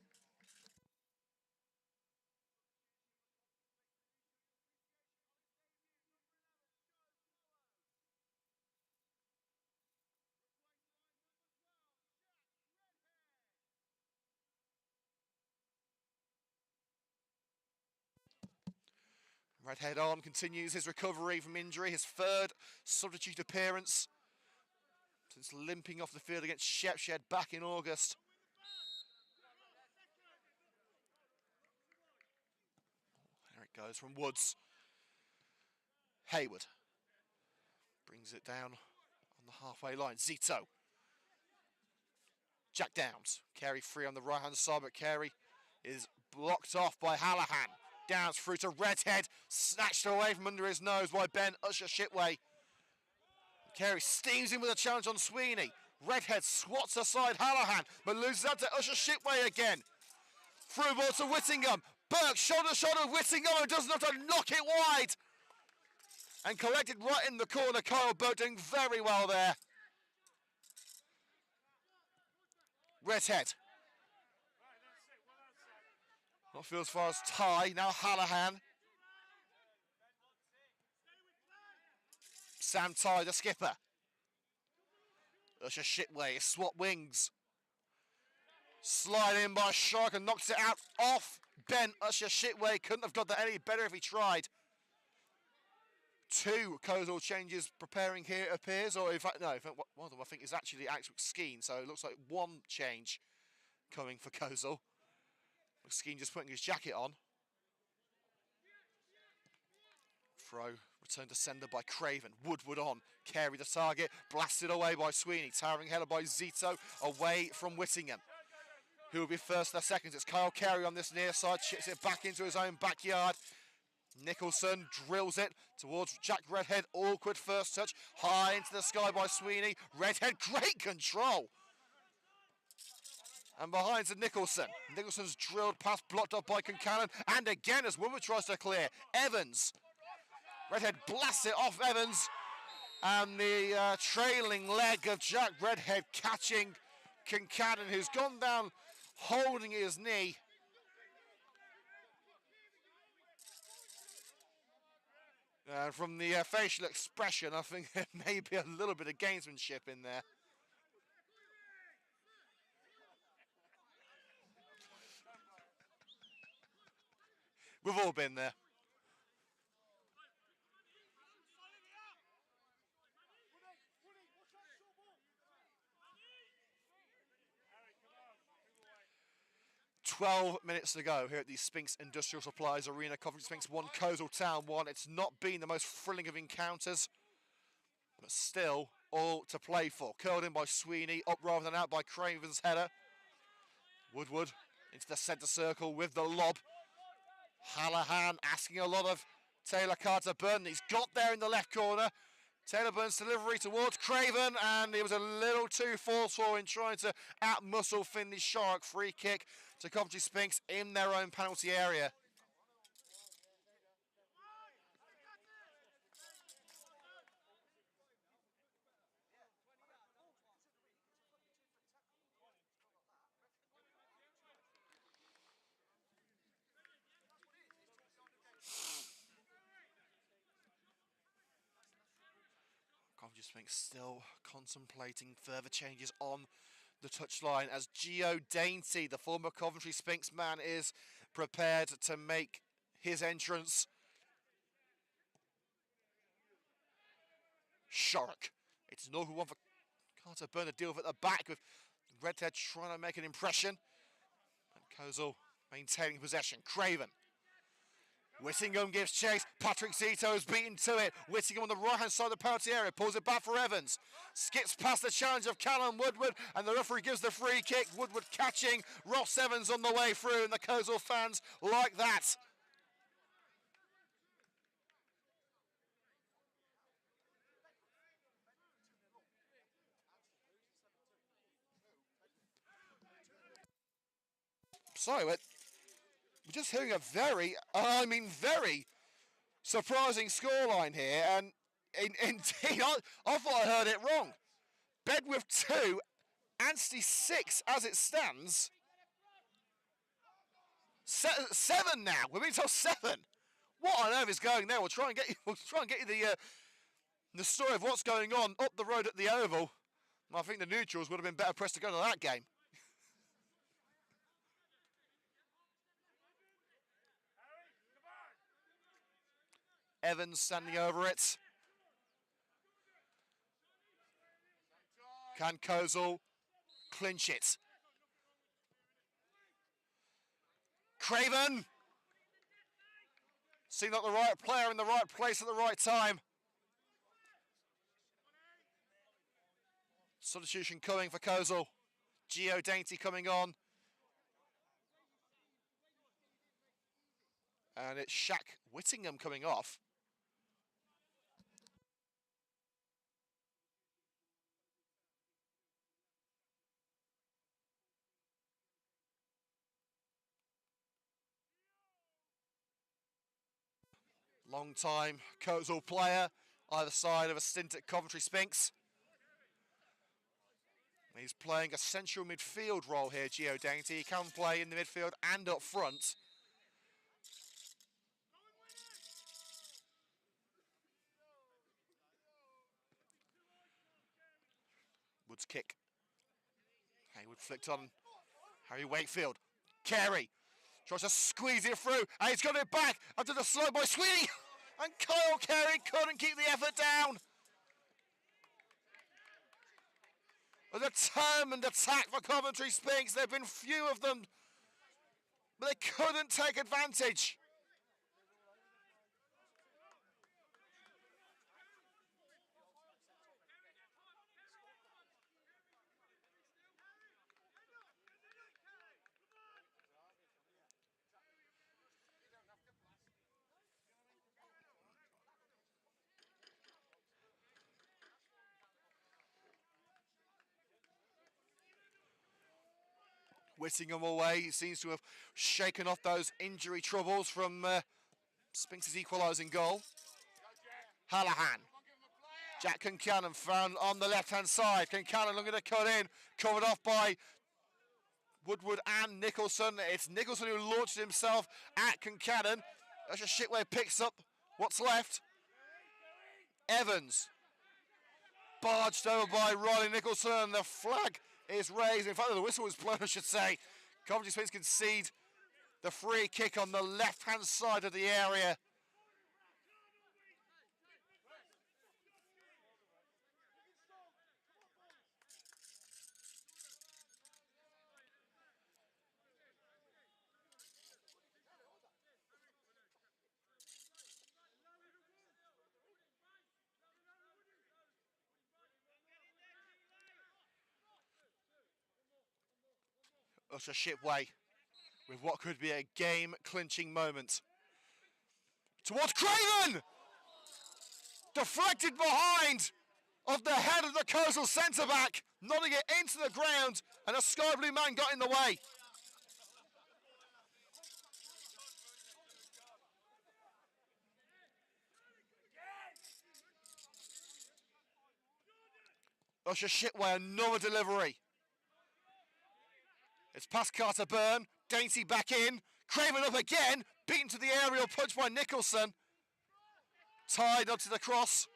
Redhead on continues his recovery from injury, his third substitute appearance since limping off the field against Shepshed back in August. There it goes from Woods. Haywood brings it down on the halfway line. Zito. Jack Downs. Carey free on the right-hand side, but Carey is blocked off by Hallahan. Downs through to Redhead, snatched away from under his nose by Ben Usher-Shitway. Carey steams in with a challenge on Sweeney. Redhead swats aside Hallahan, but loses out to Usher-Shitway again. Through ball to Whittingham. Burke, shoulder to shoulder, Whittingham, who does not knock it wide. And collected right in the corner. Kyle Burke doing very well there. Redhead. Not feel as far as Ty, now Hallahan. Sam Ty, the skipper. Usher-Shitway, swap wings. Slide in by Shark and knocks it out off Ben Usher-Shitway. Couldn't have got that any better if he tried. Two Kozol changes preparing here, it appears. Or in fact, no, one of them I think is actually Alex McSkeen. So it looks like one change coming for Kozol. McSkeen just putting his jacket on. Throw, return to sender by Craven. Woodward on, Carey the target, blasted away by Sweeney. Towering header by Zito, away from Whittingham. Who will be first or second? It's Kyle Carey on this near side, chips it back into his own backyard. Nicholson drills it towards Jack Redhead. Awkward first touch, high into the sky by Sweeney. Redhead, great control. And behind to Nicholson. Nicholson's drilled pass, blocked up by Concannon. And again as Woodward tries to clear. Evans. Redhead blasts it off Evans. And the trailing leg of Jack Redhead catching Concannon, who's gone down holding his knee. From the facial expression, I think there may be a little bit of gamesmanship in there. We've all been there. "12 minutes to go here at the Sphinx Industrial Supplies Arena. Coventry Sphinx 1, Coleshill Town 1. It's not been the most thrilling of encounters, but still all to play for. Curled in by Sweeney, up rather than out by Craven's header. Woodward into the centre circle with the lob. Hallahan asking a lot of Taylor Carter-Byrne. He's got there in the left corner. Taylor-Byrne's delivery towards Craven, and he was a little too forceful in trying to out-muscle Finley Shark. Free kick to Coventry Sphinx in their own penalty area. Coventry Sphinx still contemplating further changes on the touchline as Gio Dainty, the former Coventry Sphinx man, is prepared to make his entrance. Shark. It's an awkward one for Carter-Byrne to deal with at the back, with Redhead trying to make an impression. And Kozol maintaining possession. Craven. Whittingham gives chase. Patrick Zito is beaten to it. Whittingham on the right-hand side of the penalty area. Pulls it back for Evans. Skips past the challenge of Callum Woodward. And the referee gives the free kick. Woodward catching Ross Evans on the way through. And the Kozol fans like that. So we're just hearing a very, I mean very, surprising scoreline here, and indeed, I thought I heard it wrong. Bedworth 2, Anstey 6 as it stands. 7 now. We're being told 7. What on earth is going there? We'll try and get you. We'll try and get you the story of what's going on up the road at the Oval. I think the neutrals would have been better pressed to go to that game. Evans standing over it. Can Coleshill clinch it? Craven! Seemed like the right player in the right place at the right time. Substitution coming for Coleshill. Gio Dainty coming on. And it's Shaq Whittingham coming off. Long-time Coleshill player, either side of a stint at Coventry Sphinx. He's playing a central midfield role here, Gio Dainty. He can play in the midfield and up front. Wood's kick. Haywood flicked on Harry Wakefield. Carey tries to squeeze it through, and he's got it back after the slow by Sweeney. And Kyle Carey couldn't keep the effort down. A determined attack for Coventry Sphinx. There have been few of them, but they couldn't take advantage. Whittingham away. He seems to have shaken off those injury troubles from Sphinx's equalising goal. Hallahan. Jack Concannon found on the left-hand side. Concannon looking to cut in. Covered off by Woodward and Nicholson. It's Nicholson who launched himself at Concannon. That's a Shitway picks up what's left. Evans. Barged over by Riley Nicholson. The flag is raised. In fact, the whistle was blown, I should say. Coventry Sphinx concede the free kick on the left-hand side of the area. Utter Shipway with what could be a game-clinching moment. Towards Craven! Deflected behind of the head of the Coleshill centre-back, nodding it into the ground, and a sky blue man got in the way. Usher Shipway, another delivery. It's past Carter Byrne, Dainty back in, Craven up again, beaten to the aerial punch by Nicholson. Tied onto the cross.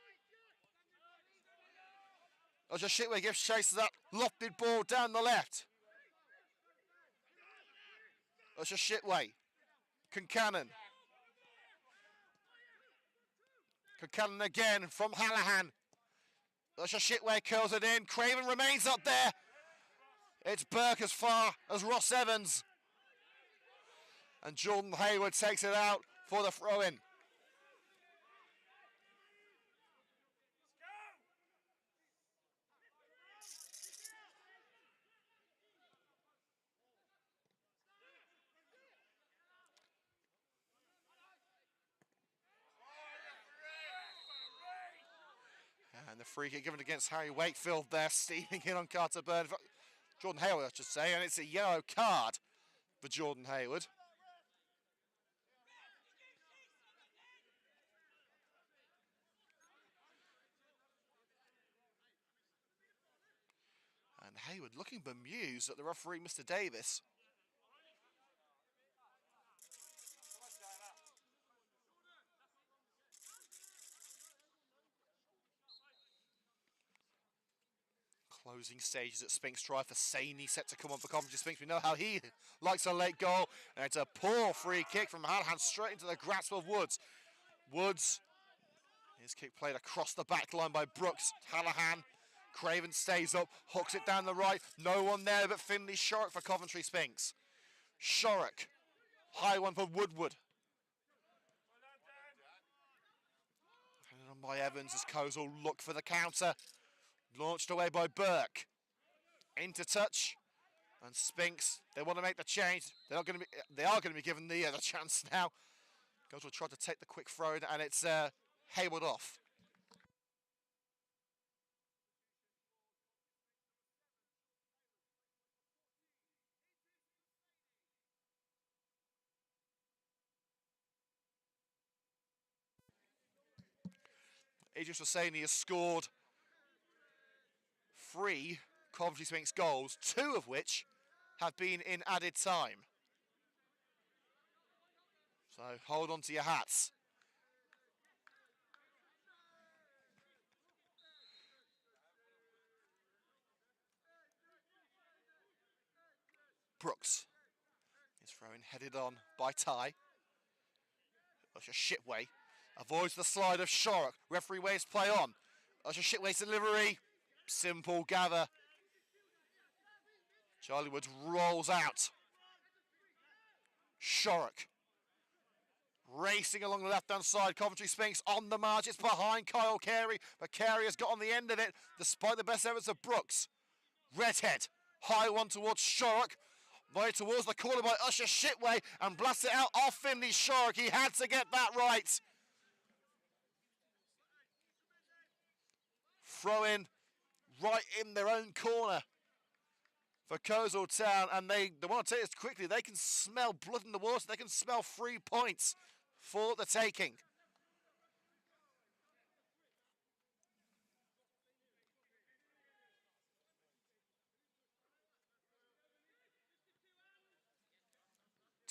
Usher Shipway gives chase to that lofted ball down the left. Usher Shipway, Concannon. Concannon again from Hallahan. Usher Shipway curls it in, Craven remains up there. It's Burke as far as Ross Evans. And Jordan Hayward takes it out for the throw-in. And the free kick given against Harry Wakefield there, steaming in on Carter Byrne. Jordan Hayward, I should say, and it's a yellow card. for Jordan Hayward. And Hayward looking bemused at the referee, Mr. Davis. Closing stages at Sphinx Drive for Saney set to come on for Coventry Sphinx. We know how he likes a late goal. And it's a poor free kick from Hallahan straight into the grasp of Woods. Woods, his kick played across the back line by Brooks. Hallahan, Craven stays up, hooks it down the right. No one there but Finley Shorrock for Coventry Sphinx. Shorrock, high one for Woodward. Handed on by Evans as Kozul look for the counter. Launched away by Burke. Into touch. And Sphinx, they want to make the change. They are going to be given the chance now. Kozul tried to take the quick throw in, and it's Hayward off. Idris Hosseini has scored 3 Coventry Sphinx goals, 2 of which have been in added time. So hold on to your hats. Brooks is thrown headed on by Ty. Usher Shitway avoids the slide of Shorrock. Referee waves play on. Usher Shitway's delivery. Simple gather. Charlie Woods rolls out. Shorrock racing along the left-hand side. Coventry Sphinx on the march. It's behind Kyle Carey, but Carey has got on the end of it, despite the best efforts of Brooks. Redhead, high one towards Shorrock. Right towards the corner by Usher Shitway, and blasts it out off Finley Shorrock. He had to get that right. Throw in right in their own corner for Coleshill Town, and they want to take this quickly. They can smell blood in the water. They can smell 3 points for the taking.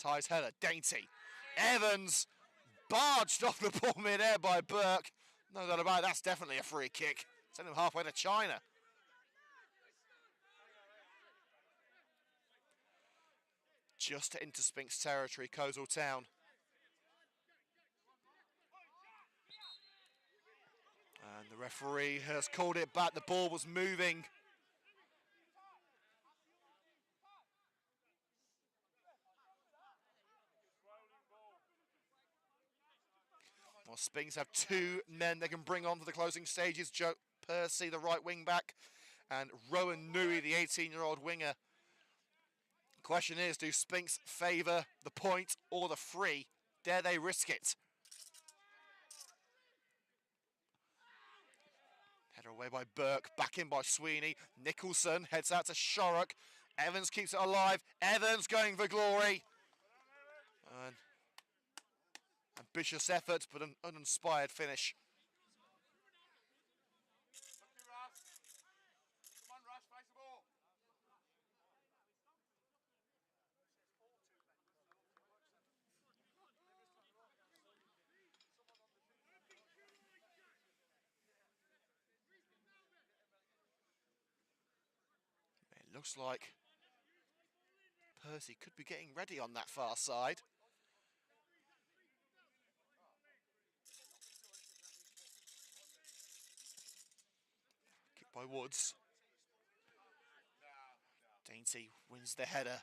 Ty's header, dainty. Evans barged off the ball mid-air by Burke. No doubt about it, that's definitely a free kick. Send him halfway to China. Just into Sphinx territory, Coleshill Town. And the referee has called it back. The ball was moving. Well, Sphinx have 2 men they can bring on for the closing stages. Joe Percy, the right wing back, and Rowan Nui, the 18-year-old winger. The question is, do Sphinx favour the point or the free? Dare they risk it? Header away by Burke, back in by Sweeney. Nicholson heads out to Shorrock. Evans keeps it alive. Evans going for glory. And ambitious effort, but an uninspired finish. It looks like Percy could be getting ready on that far side. Kick by Woods. Dainty wins the header,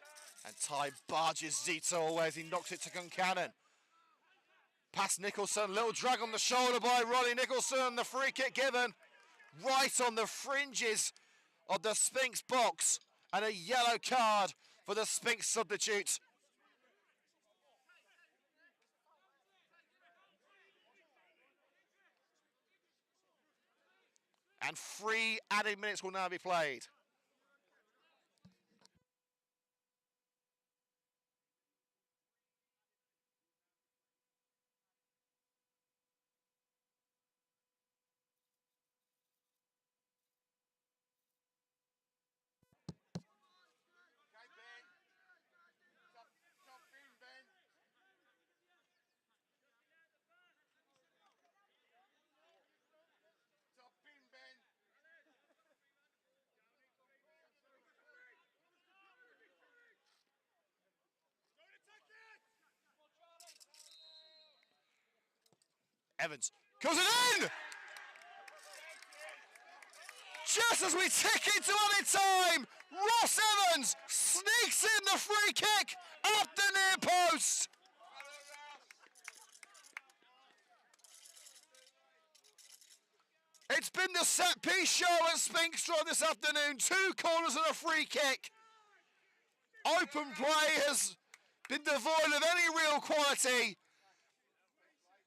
and Ty barges Zito away as he knocks it to Concannon. Past Nicholson, little drag on the shoulder by Ronnie Nicholson. The free kick given right on the fringes of the Sphinx box, and a yellow card for the Sphinx substitute. And 3 added minutes will now be played. Evans goes it in! Just as we tick into added time, Ross Evans sneaks in the free kick at the near post. It's been the set-piece show at Sphinx this afternoon. 2 corners and a free kick. Open play has been devoid of any real quality.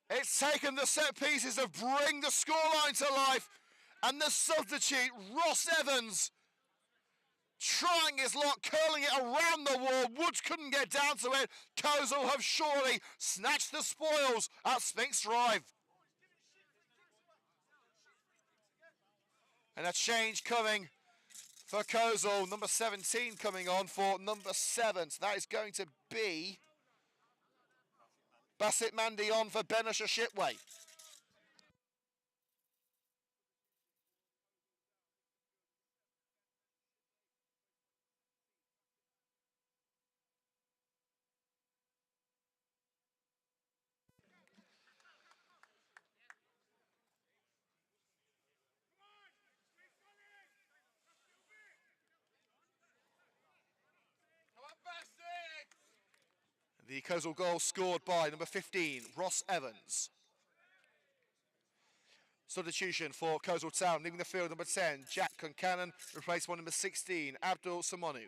It's taken the set pieces to bring the scoreline to life. And the substitute, Ross Evans, trying his luck, curling it around the wall. Woods couldn't get down to it. Coleshill have surely snatched the spoils at Sphinx Drive. And a change coming for Coleshill. Number 17 coming on for number 7. So that is going to be Bassett Mandy on for Benisher Shipway. The Coleshill goal scored by number 15, Ross Evans. Substitution for Coleshill Town, leaving the field, number 10, Jack Concannon, replaced by number 16, Abdul Samonu.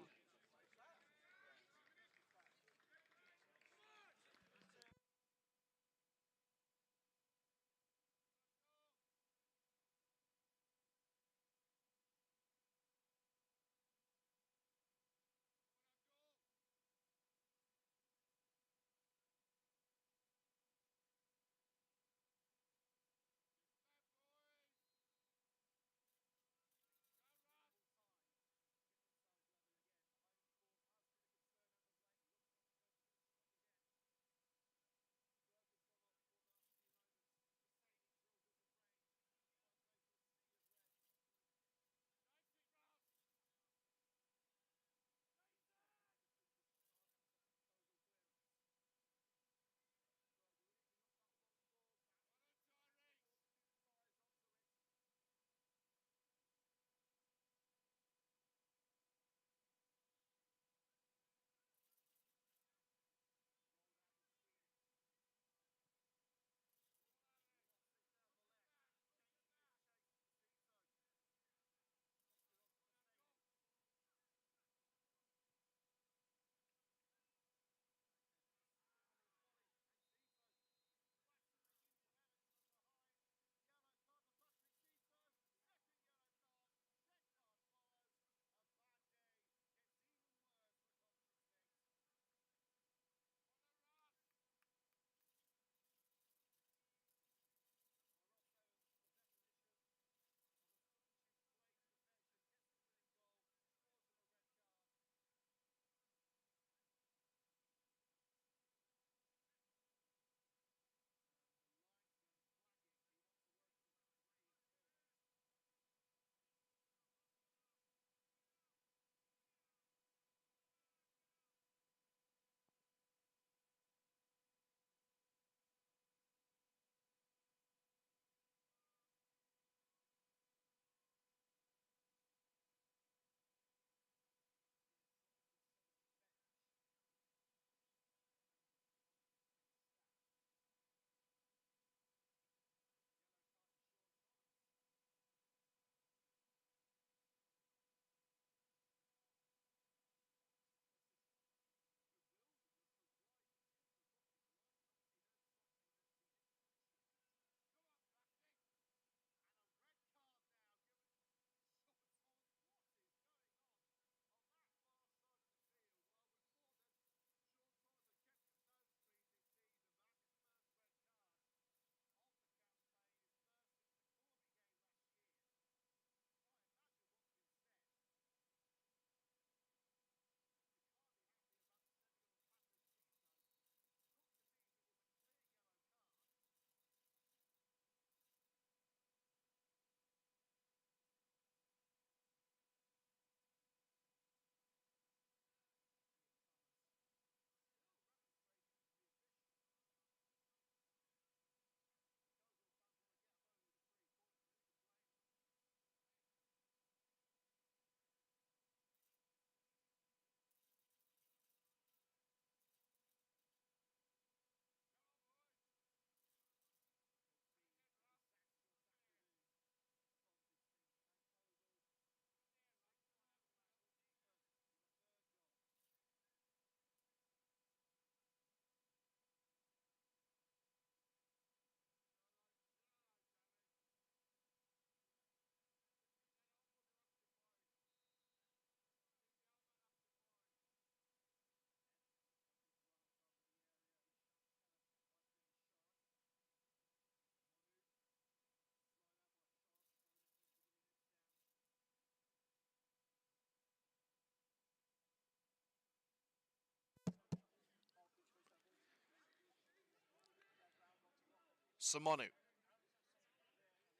Simonu.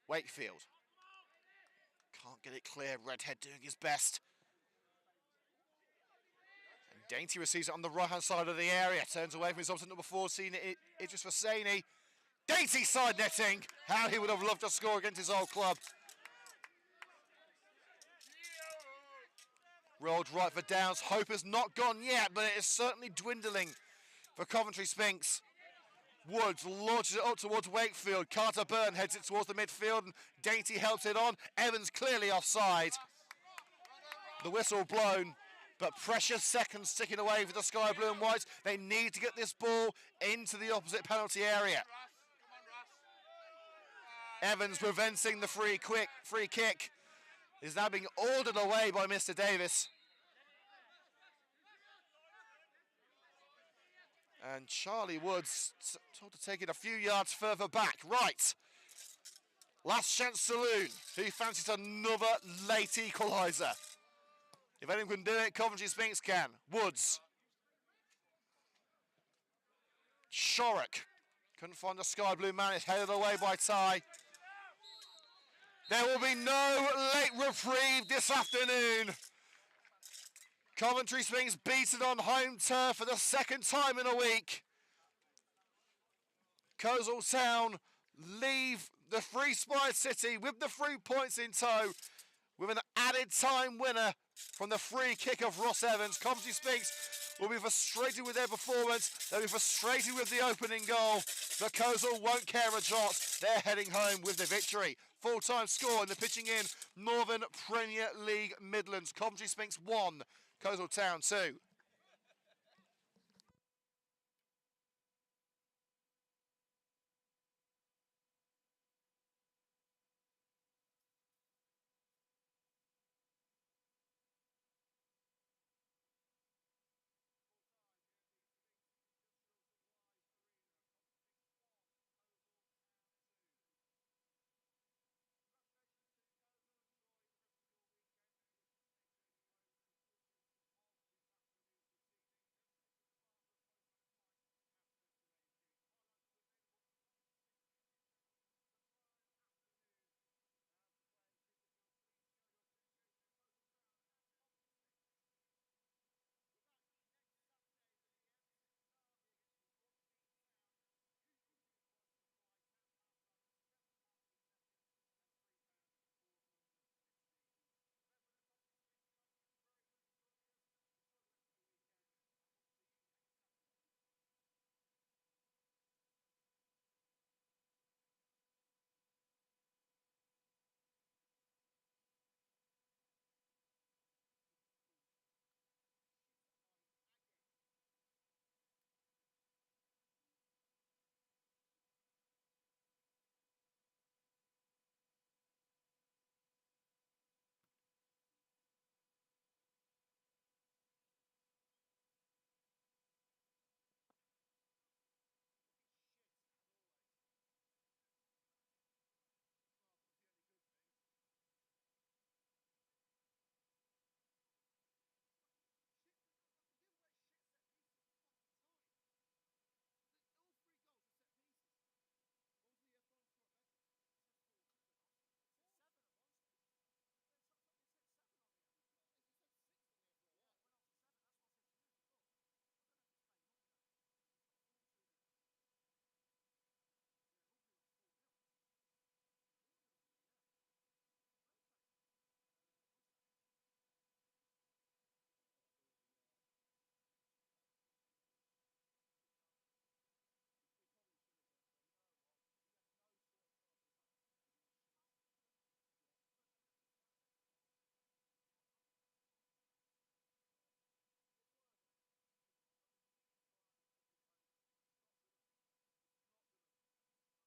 Wakefield. Can't get it clear. Redhead doing his best. And Dainty receives it on the right-hand side of the area. Turns away from his opposite number 14, Idris Hosseini. Dainty side netting. How he would have loved to score against his old club. Rolled right for Downs. Hope is not gone yet, but it is certainly dwindling for Coventry Sphinx. Woods launches it up towards Wakefield. Carter Byrne heads it towards the midfield, and Dainty helps it on. Evans clearly offside. The whistle blown, but precious seconds ticking away for the Sky Blue and Whites. They need to get this ball into the opposite penalty area. Evans preventing the free kick. Is now being ordered away by Mr. Davis. And Charlie Woods told to take it a few yards further back. Right. Last chance saloon. Who fancies another late equaliser? If anyone can do it, Coventry Sphinx can. Woods. Shorrock. Couldn't find the sky blue man. It's headed away by Ty. There will be no late reprieve this afternoon. Coventry Sphinx beaten on home turf for the second time in a week. Coleshill Town leave the Free Spire City with the 3 points in tow, with an added time winner from the free kick of Ross Evans. Coventry Sphinx will be frustrated with their performance. They'll be frustrated with the opening goal. But Coleshill won't care a jot. They're heading home with the victory. Full-time score in the pitching in Northern Premier League Midlands. Coventry Sphinx 1, Coleshill Town 2.